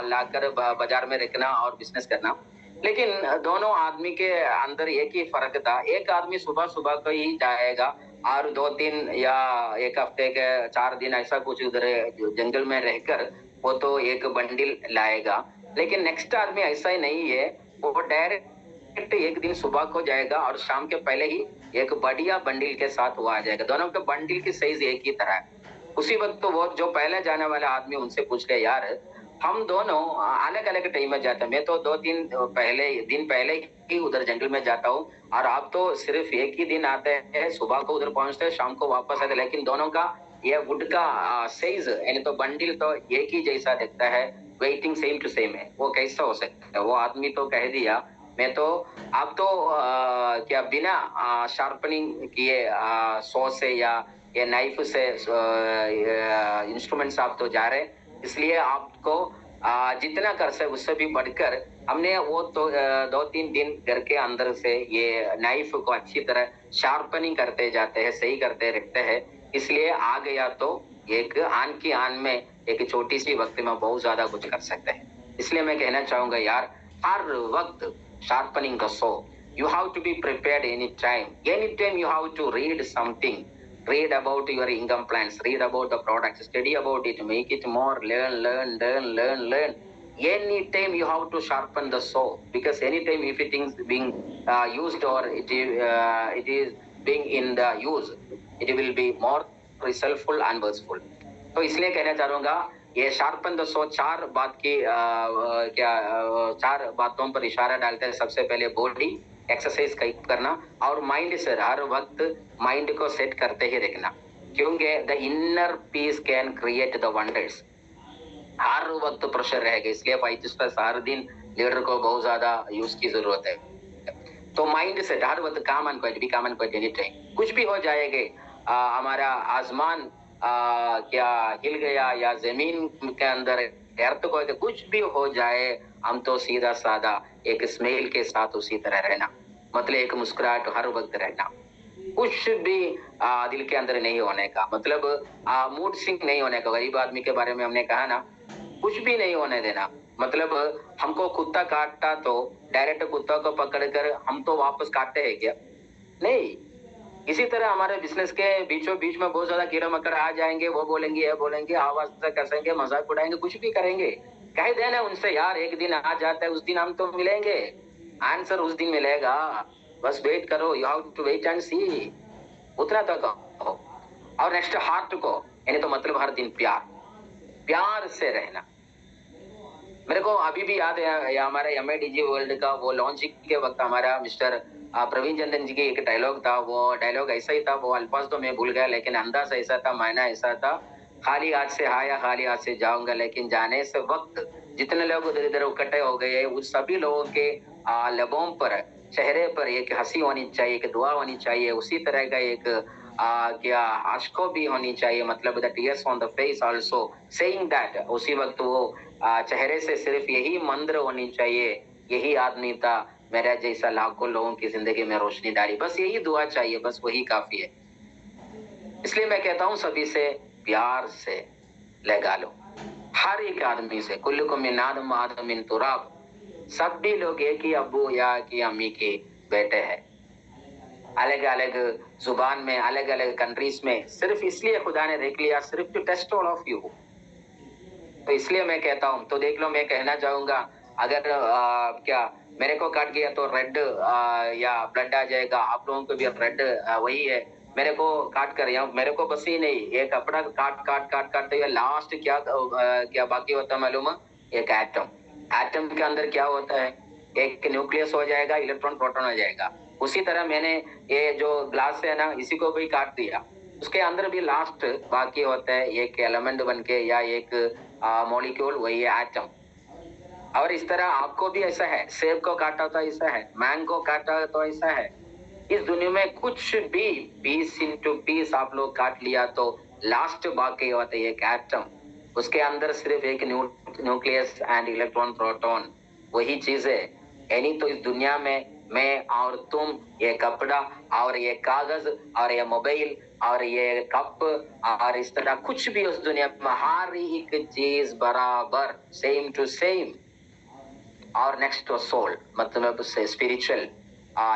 लाकर बाजार में रखना और बिजनेस करना। लेकिन दोनों आदमी के अंदर एक ही फर्क था, एक आदमी सुबह सुबह को ही जाएगा और 2-3 या एक हफ्ते के 4 दिन ऐसा कुछ उधर जंगल में रहकर वो तो एक बंडल लाएगा। लेकिन नेक्स्ट आदमी ऐसा ही नहीं है, वो डायरेक्ट एक दिन सुबह को जाएगा और शाम के पहले ही एक बढ़िया बंडल के साथ वो आ जाएगा। दोनों के बंडल की साइज एक ही तरह है। उसी वक्त तो वो जो पहले जाने वाला आदमी उनसे पूछ ले, यार हम दोनों अलग अलग टाइम में जाते हैं, मैं तो 2-3 दिन पहले ही उधर जंगल में जाता हूँ और आप तो सिर्फ एक ही दिन आते हैं, सुबह को उधर पहुंचते हैं, शाम को वापस आते, लेकिन दोनों का ये वुड का साइज यानी तो बंडल तो एक ही जैसा दिखता है, वेटिंग सेम टू सेम है। वो कैसा हो सकता है? वो आदमी तो कह दिया, मैं तो आप तो क्या बिना शार्पनिंग किए सॉ से या ये नाइफ से इंस्ट्रूमेंट्स आप तो जा रहे, इसलिए आपको जितना कर सके उससे भी बढ़कर हमने वो तो 2-3 दिन घर के अंदर से ये नाइफ को अच्छी तरह शार्पनिंग करते जाते हैं, सही करते रखते हैं, इसलिए आ गया तो एक आन की आन में एक छोटी सी वक्त में बहुत ज्यादा कुछ कर सकते हैं। इसलिए मैं कहना चाहूंगा यार, हर वक्त sharpening the saw. You have to be prepared anytime. Anytime you have to read something. Read about your income plans. Read about the products. Study about it. Make it more. Learn. Anytime you have to sharpen the saw. Because anytime if it is being used or it is being in the use, it will be more resultful and worthful. तो इसलिए कहना चाहूंगा, ये sharpen the so 4 बात की 4 बातों पर इशारा डालते हैं। सबसे पहले बॉडी एक्सरसाइज करना और माइंड से हर वक्त माइंड को सेट करते ही रखना, क्योंकि the inner peace can create the wonders. हर वक्त प्रेशर रहेगा, इसलिए 5 स्टार्स हर दिन लीडर को बहुत ज्यादा यूज की जरूरत है। तो माइंड सेट हर वक्त काम एंड क्वाइट एनी टाइम। कुछ भी हो जाएगा, हमारा आसमान क्या हिल गया या जमीन के अंदर अर्थ को कुछ भी हो जाए, हम तो सीधा साधा एक स्मेल के साथ उसी तरह रहना, मतलब एक मुस्कुराहट हर वक्त रहना, कुछ भी दिल के अंदर नहीं होने का, मतलब मूड स्विंग नहीं होने का। गरीब आदमी के बारे में हमने कहा ना, कुछ भी नहीं होने देना, मतलब हमको कुत्ता काटता तो डायरेक्ट कुत्ता को पकड़कर हम तो वापस काटते हैं क्या? नहीं। इसी तरह हमारे बिजनेस के बीचों बीच में बहुत ज्यादा कीड़ा मकोड़ा आ जाएंगे, वो बोलेंगे ये बोलेंगे, आवाज से कसेंगे, मजाक उड़ाएंगे, कुछ भी करेंगे, कह देना उनसे यार एक दिन आ जाता है, उस दिन हम तो मिलेंगे, आंसर उस दिन मिलेगा, बस वेट करो, you have to wait and see, उतना तो कहो। और नेक्स्ट हार्ट को, यानी तो मतलब हर दिन प्यार, प्यार से रहना। मेरे को अभी भी याद है हमारे MIDG वर्ल्ड का वो लॉन्चिंग के वक्त हमारा मिस्टर प्रवीण चंदन जी की एक डायलॉग था, वो डायलॉग ऐसा ही था, वो अल्फाज तो मैं भूल गया लेकिन अंदाज ऐसा था, मायना ऐसा था, खाली हाथ से आया खाली हाथ से जाऊंगा, लेकिन जाने से वक्त जितने लोग उधर इधर इकट्ठे हो गए उस सभी लोगों के लबों पर, चेहरे पर एक हंसी होनी चाहिए, एक दुआ होनी चाहिए, उसी तरह का एक क्या आशको भी होनी चाहिए, मतलब the tears on the face also saying that, उसी वक्त वो चेहरे से सिर्फ यही मंत्र होनी चाहिए, यही आदमी था मेरा जैसा लाखों लोगों की जिंदगी में रोशनी डाली, बस यही दुआ चाहिए, बस वही काफी है। इसलिए मैं कहता हूं सभी से प्यार से लगा लो, हर एक आदमी से, कुल्लुकुम मिन आदम आदम मिन तुराब, सभी लोग एक ही अब्बू या की अम्मी के बेटे हैं, अलग अलग जुबान में, अलग अलग कंट्रीज में, सिर्फ इसलिए खुदा ने देख लिया, सिर्फ to test all of you. तो इसलिए मैं कहता हूं, तो देख लो, मैं कहना चाहूंगा अगर क्या मेरे को काट गया तो रेड या ब्लड आ जाएगा, आप लोगों को भी रेड वही है, मेरे को काट कर, या मेरे को बस ही नहीं, ये कपड़ा काट काट काट काटते हुए लास्ट क्या बाकी होता है मालूम है? एक एटम, एटम के अंदर क्या होता है, एक न्यूक्लियस हो जाएगा, इलेक्ट्रॉन प्रोटॉन हो जाएगा। उसी तरह मैंने ये जो ग्लास है ना, इसी को भी काट दिया, उसके अंदर भी लास्ट बाकी होता है एक एलिमेंट बन के, या एक मॉलिक्यूल, वही है एटम। और इस तरह आपको भी ऐसा है, सेब को काटा तो ऐसा है, मैंगो काटा तो ऐसा है, इस दुनिया में कुछ भी पीस इनटू पीस आप लोग काट लिया तो लास्ट बाकी होता है एक एटम, उसके अंदर सिर्फ एक न्यूक्लियस एंड इलेक्ट्रॉन प्रोटॉन, वही चीज है। यानी तो इस दुनिया में मैं और तुम, ये कपड़ा और ये कागज और ये मोबाइल और ये कप और इस तरह कुछ भी उस दुनिया में हर एक चीज बराबर सेम टू सेम। और नेक्स्ट टू सोल, मतलब स्पिरिचुअल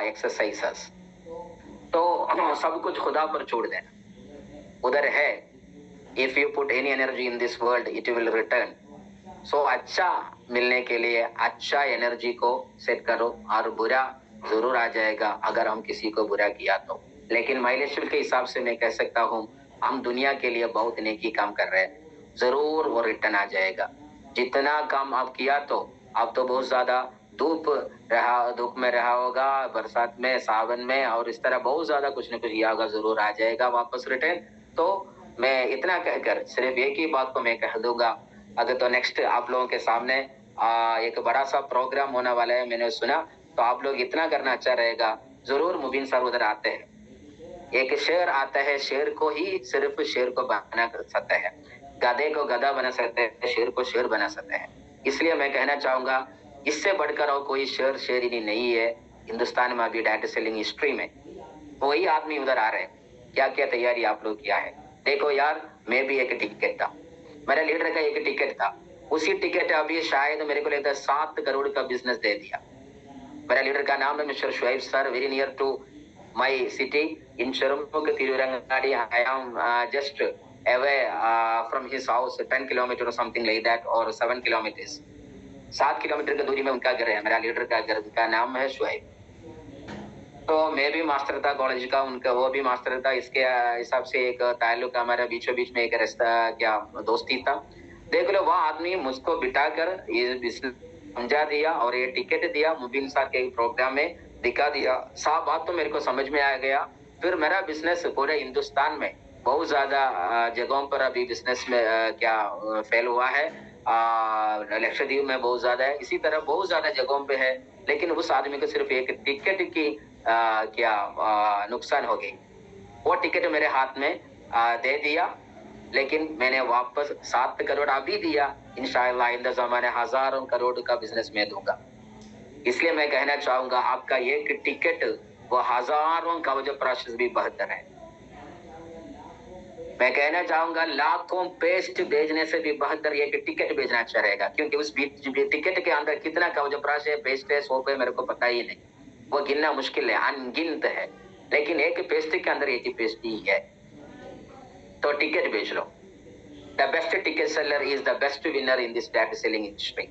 एक्सरसाइजेस, तो सब कुछ खुदा पर छोड़ देना, उधर है, if you put any energy in this world it will return. So अच्छा मिलने के लिए अच्छा एनर्जी को सेट करो, और बुरा जरूर आ जाएगा अगर हम किसी को बुरा किया तो, लेकिन माइलेश्वर के हिसाब से मैं कह सकता हूँ हम दुनिया के लिए बहुत नेकी काम कर रहे हैं, जरूर वो रिटर्न आ जाएगा। जितना काम आप किया तो आप तो बहुत ज्यादा धूप में रहा होगा, बरसात में, सावन में, और इस तरह बहुत ज्यादा कुछ न कुछ किया होगा, जरूर आ जाएगा वापस रिटर्न। तो मैं इतना कहकर सिर्फ एक ही बात को मैं कह दूंगा, अगर तो नेक्स्ट आप लोगों के सामने एक बड़ा सा प्रोग्राम होने वाला है, मैंने सुना, तो आप लोग इतना करना अच्छा रहेगा, जरूर मुबीन सर उधर आते हैं, एक शेर आता है, शेर को ही सिर्फ शेर को बना सकते हैं, गधे को गधा बना सकते हैं, शेर को शेर बना सकते हैं। इसलिए मैं कहना चाहूंगा इससे बढ़कर और कोई शेर शेरनी नहीं है हिंदुस्तान में अभी डाटा सेलिंग हिस्ट्री में, वही आदमी उधर आ रहे हैं। क्या क्या तैयारी आप लोग किया है? देखो यार, मैं भी एक टिकट था, मेरे लीडर का एक टिकट था, उसी टिकट अभी शायद मेरे को लगता है 7 करोड़ का बिजनेस दे दिया। मेरा लीडर का नाम है mister Shuaib sir, very near to my city in शर्मुख Tirurangadi. I am just away from his house 10 kilometre something like that, और 7 किलोमीटर, 7 किलोमीटर की दूरी में उनका घर है, मेरा लीडर का घर का नाम है शुएब। तो मैं भी मास्टर था कॉलेज का, उनका वो भी मास्टर था, इसके हिसाब से एक ताल्लुक हमारा बीचों बीच में एक रिश्ता क्या दोस्ती था। देख लो, वह आदमी मुझको बिठाकर ये समझा दिया और ये टिकट दिया, मुबीन साहब के प्रोग्राम में दिखा दिया, साफ बात तो मेरे को समझ में आ गया। फिर मेरा बिजनेस पूरे हिंदुस्तान में बहुत ज्यादा जगहों पर अभी बिजनेस में क्या फेल हुआ है, लक्षद्वीप में बहुत ज्यादा है, इसी तरह बहुत ज्यादा जगहों पे है, लेकिन उस आदमी को सिर्फ एक टिकट की नुकसान हो गई। वो टिकट मेरे हाथ में दे दिया, लेकिन मैंने वापस 7 करोड़ अभी दिया, इंशाअल्लाह आइंदा ज़माने हजारों करोड़ का बिजनेस मैं दूंगा। इसलिए मैं कहना चाहूंगा आपका एक टिकट वो हजारों का वजह प्रोसेस भी बेहतर है। मैं कहना चाहूंगा लाखों पेस्ट भेजने से भी बेहतर ये कि टिकट भेजना अच्छा रहेगा, क्योंकि उस टिकट के अंदर कितना का वजह प्राश है, पेस्ट है, सोप है, मेरे को पता ही नहीं, वो गिनना मुश्किल है, अनगिनत है, लेकिन एक पेस्ट के अंदर एक ही पेस्ट ही है। तो टिकट भेज लो, the best ticket seller is the best winner in this tax selling industry.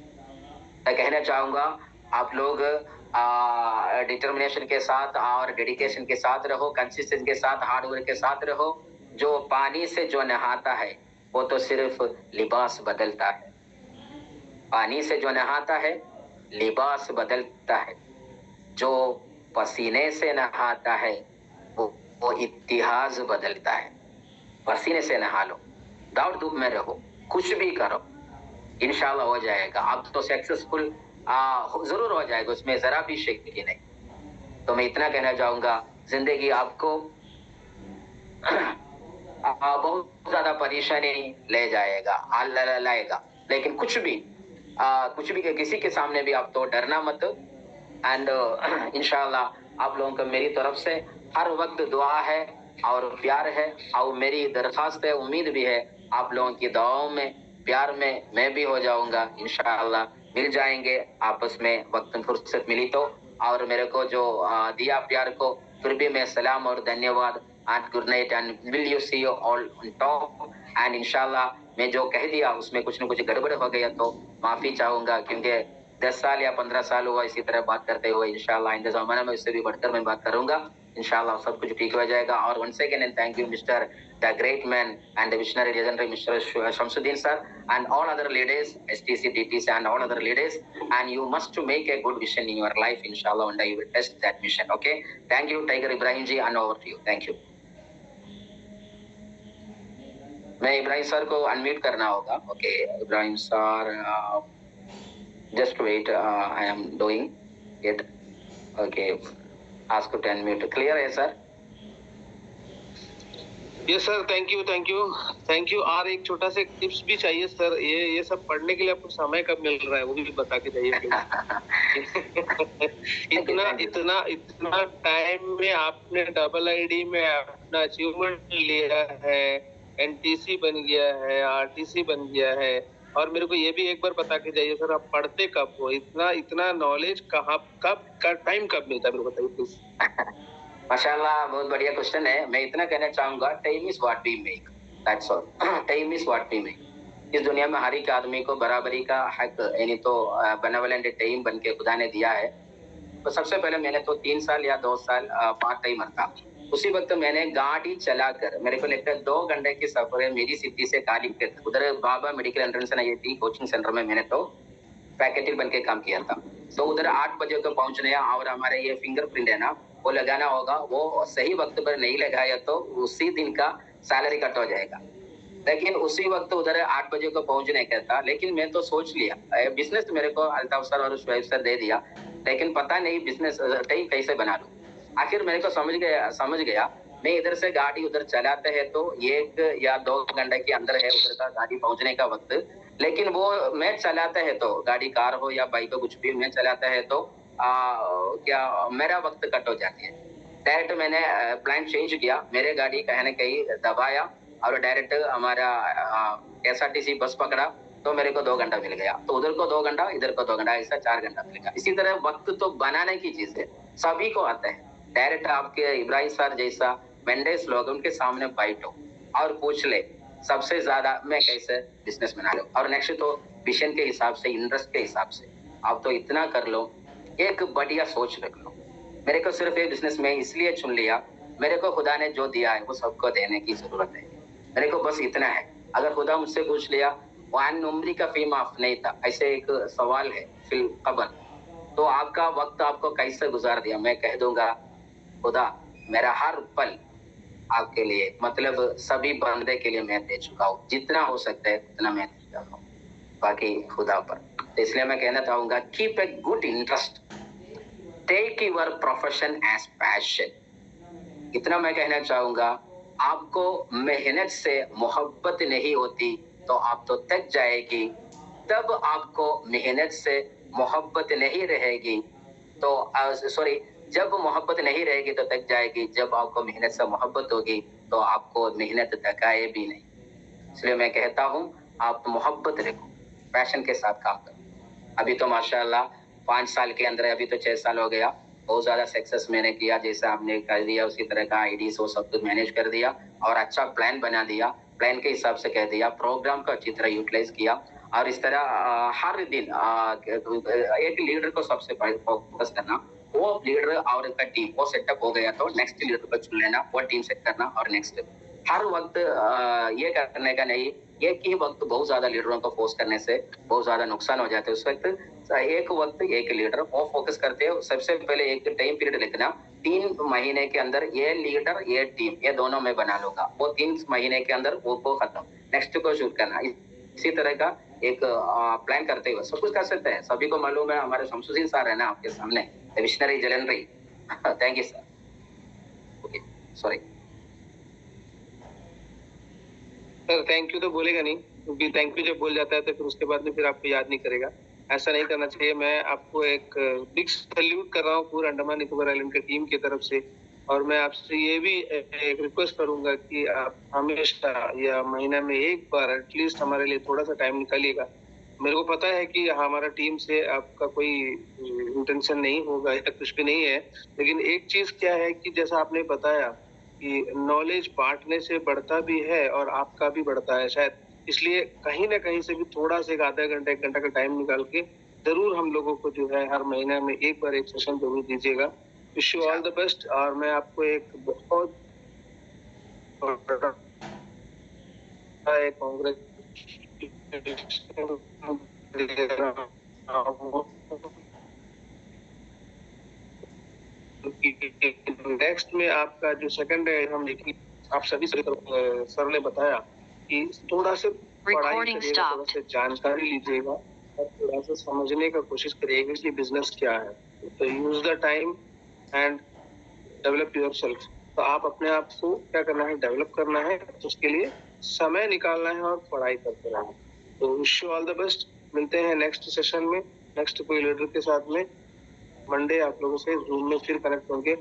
मैं कहना चाहूंगा आप लोग डिटर्मिनेशन के साथ और डेडिकेशन के साथ रहो, कंसिस्टेंसी के साथ, हार्ड वर्क के साथ रहो। जो पानी से जो नहाता है वो तो सिर्फ लिबास बदलता है, पानी से जो नहाता है लिबास बदलता है। जो पसीने से नहाता है वो इतिहास बदलता है। पसीने से नहा लो, दौड़ धूप में रहो, कुछ भी करो, इंशाल्लाह हो जाएगा। आप तो सक्सेसफुल जरूर हो जाएगा, उसमें जरा भी शक की नहीं। तो मैं इतना कहना चाहूंगा, जिंदगी आपको बहुत ज्यादा परेशानी ले जाएगा, लाएगा, लेकिन कुछ भी किसी के सामने भी आप तो डरना मत। एंड इंशाल्लाह आप लोगों को मेरी तरफ से हर वक्त दुआ है और प्यार है, और मेरी दरखास्त है, उम्मीद भी है आप लोगों की दुआओं में, प्यार में मैं भी हो जाऊंगा। इंशाल्लाह मिल जाएंगे आपस में, वक्त फुर्सत मिली तो। और मेरे को जो दिया प्यार को, फिर भी मैं सलाम और धन्यवाद and good night and will you see you all on top. And इंशाल्लाह मैं जो कह दिया उसमें कुछ न कुछ गड़बड़ हो गया तो माफी चाहूंगा, क्योंकि 10 साल या 15 साल हुआ इसी तरह बात करते हुए। इंशाल्लाह आइंदा ज़माने में इससे भी बढ़कर मैं बात करूंगा, इंशाल्लाह सब कुछ ठीक हो जाएगा। और once again and thank you Mr. the great man and the visionary legendary Mr. Shamsuddin sir and all other leaders, STC, DTC and all other leaders, and you must to make a good vision in your life, inshallah one day you will test that mission. Okay, thank you Tiger Ibrahim ji, and over to you. Thank you. मैं Ibrahim sir को unmute करना होगा। Okay Ibrahim sir, just wait, I am doing it. Okay, ask to unmute. Clear है sir? Yes sir, thank you. और एक छोटा सा tips भी चाहिए सर, ये सब पढ़ने के लिए आपको समय कब मिल रहा है वो भी बता के जाइए। इतना टाइम में आपने डबल आईडी में अपना अचीवमेंट लिया है, एनटीसी बन गया है, आरटीसी बन गया है, और मेरे को ये भी एक बार बता के जाइए सर, आप पढ़ते कब हो? इतना नॉलेज कब टाइम कब मिलता है, मेरे को बताइए प्लीज। माशाल्लाह, बहुत बढ़िया क्वेश्चन है। मैं इतना कहना चाहूंगा, time is what we make, that's all. Time is what we make. इस दुनिया में हर एक आदमी को बराबरी का हक, यानी तो बेनेवलेंट टाइम बन के खुदा ने दिया है। तो सबसे पहले मैंने तो 3 साल या 2 साल पार्ट टाइमर था। उसी वक्त मैंने गाड़ी चलाकर, मेरे को लगता है 2 घंटे की सफर है मेरी सिटी से कालीपेट, उधर Baba medical entrance IIT coaching centre में मैंने तो फैकल्टी बन के काम किया था। तो उधर 8 बजे को पहुंचने, और हमारे ये फिंगरप्रिंट है ना, वो लगाना होगा, वो सही वक्त पर नहीं लगाया तो उसी दिन का सैलरी कट हो जाएगा। लेकिन उसी वक्त उधर 8 बजे को पहुंचने का था। लेकिन मैं तो सोच लिया, बिजनेस मेरे को अल्ताफ सर और शुएब सर दे दिया, लेकिन पता नहीं बिजनेस टाइम कैसे बना लूं। आखिर मेरे को समझ गया मैं इधर से गाड़ी उधर चलाते हैं तो 1 या 2 घंटे के अंदर है उधर का गाड़ी पहुंचने का वक्त। लेकिन वो मैं चलाते है तो, गाड़ी कार हो या बाइक हो, कुछ भी मैं चलाता है तो क्या मेरा वक्त कट हो जाती है। डायरेक्ट मैंने प्लान चेंज किया, मेरे गाड़ी कहीं न कहीं दबाया और डायरेक्ट हमारा SRTC बस पकड़ा, तो मेरे को 2 घंटा मिल गया। तो उधर को 2 घंटा, इधर को 2 घंटा, ऐसा 4 घंटा मिल गया। इसी तरह वक्त तो बनाने की चीज है, सभी को आता है। डायरेक्ट आपके इब्राहिम सर जैसा मेंडेस लोग, उनके सामने बैठो और पूछ ले सबसे ज्यादा मैं कैसे बिजनेस बना लूं, और नेक्स्ट तो विजन के हिसाब से, इंटरेस्ट के हिसाब से आप तो इतना कर लो, एक बढ़िया सोच रख लो। मेरे को सिर्फ ये बिजनेस में इसलिए चुन लिया, मेरे को खुदा ने जो दिया है वो सबको देने की जरूरत है। मेरे को बस इतना है। अगर खुदा मुझसे पूछ लिया वान उम्री का फी माफ नहीं था, ऐसे एक सवाल है फिल कबर, तो आपका वक्त आपको कैसे गुजार दिया, मैं कह दूंगा खुदा मेरा हर पल आपके लिए, मतलब सभी बंदे के लिए मैं दे चुका हूँ। जितना हो सकता है उतना मैं दे चुका हूँ, बाकी खुदा पर। तो इसलिए मैं कहना चाहूंगा, keep a good interest, take your profession as passion. इतना मैं कहना चाहूंगा। आपको मेहनत से मोहब्बत नहीं होती तो आप तो थक जाएगी, तब आपको मेहनत से मोहब्बत नहीं रहेगी तो जब मोहब्बत नहीं रहेगी तो थक जाएगी, जब आपको मेहनत से मोहब्बत होगी तो आपको मेहनत थकाए भी नहीं। इसलिए मैं कहता हूँ आप मोहब्बत रखो, पैशन के साथ काम करो। अभी तो माशाल्लाह 5 साल के अंदर, अभी तो 6 साल हो गया, बहुत ज्यादा सक्सेस मैंने किया, जैसा आपने कर दिया उसी तरह का आईडी वो सब कुछ मैनेज कर दिया और अच्छा प्लान बना दिया। प्लान के हिसाब से कह दिया, प्रोग्राम का अच्छी तरह यूटिलाइज किया और इस तरह हर दिन एक लीडर को सबसे फोकस करना, वो लीडर और उसका टीम वो सेटअप हो गया तो नेक्स्ट लीडर को चुन लेना, वो टीम सेट करना और नेक्स्ट हर वक्त ये करने का नहीं, एक ही वक्त बहुत ज्यादा लीडरों को फोर्स करने से बहुत ज्यादा नुकसान हो जाते हैं। उस वक्त एक वक्त एक लीडर वो फोकस करते हैं। सबसे पहले एक टाइम पीरियड लिखना, 3 महीने के अंदर ये लीडर ये टीम ये दोनों मैं बना लूंगा, वो 3 महीने के अंदर वो को खत्म, नेक्स्ट को शुरू करना। इसी तरह का एक प्लान करते हुए सब कुछ कर सकते हैं। सभी को मालूम है, हमारे शमसुद्दीन सर है ना आपके सामने, विशनरी जलनरी। Thank you sir. Okay sorry sir, thank you तो बोलेगा नहीं, क्योंकि थैंक यू जब बोल जाता है तो फिर उसके बाद में फिर आपको याद नहीं करेगा। ऐसा नहीं करना चाहिए। मैं आपको एक बिग सैल्यूट कर रहा हूँ पूरे अंडमान निकोबार आइलैंड की टीम की तरफ से, और मैं आपसे ये भी एक रिक्वेस्ट करूंगा कि आप हमेशा या महीना में एक बार एटलीस्ट हमारे लिए थोड़ा सा टाइम निकालिएगा। मेरे को पता है कि हमारा टीम से आपका कोई इंटेंशन नहीं होगा या कुछ भी नहीं है, लेकिन एक चीज क्या है कि जैसा आपने बताया कि नॉलेज बांटने से बढ़ता भी है और आपका भी बढ़ता है शायद, इसलिए कहीं ना कहीं से भी थोड़ा सा एक आधा घंटा 1 घंटा का टाइम निकाल के जरूर हम लोगों को जो है हर महीने में एक बार एक सेशन जरूर दीजिएगा। Wish you all the best. और मैं आपको एक बहुत नेक्स्ट में आपका जो सेकंड है, हम देखिए आप सभी सर ने बताया कि थोड़ा सा पढ़ाई करिएगा, थोड़ा सा जानकारी लीजिएगा और थोड़ा सा समझने का कोशिश करिएगा कि बिजनेस क्या है। तो use the time and develop yourself. तो आप अपने आप को क्या करना है, डेवलप करना है, उसके लिए समय निकालना है और पढ़ाई करते रहना है। तो wish you all the best. मिलते हैं नेक्स्ट सेशन में, नेक्स्ट कोई लीडर के साथ में। मंडे आप लोगों से जूम में फिर कनेक्ट होंगे।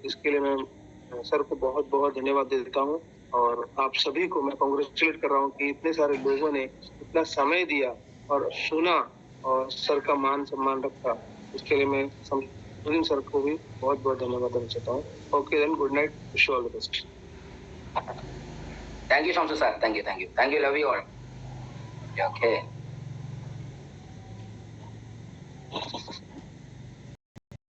इसके लिए मैं सर को बहुत बहुत धन्यवाद देता हूँ, और आप सभी को मैं कांग्रेचुलेट कर रहा हूँ कि इतने सारे लोगों ने इतना समय दिया और सुना और सर का मान सम्मान रखा। इसके लिए मैं शमसुद्दीन सर को भी बहुत बहुत धन्यवाद देना चाहता हूँ। Okay then, good night, wish you all the best. Thank you Shamsu sir, thank you, love you all. Okay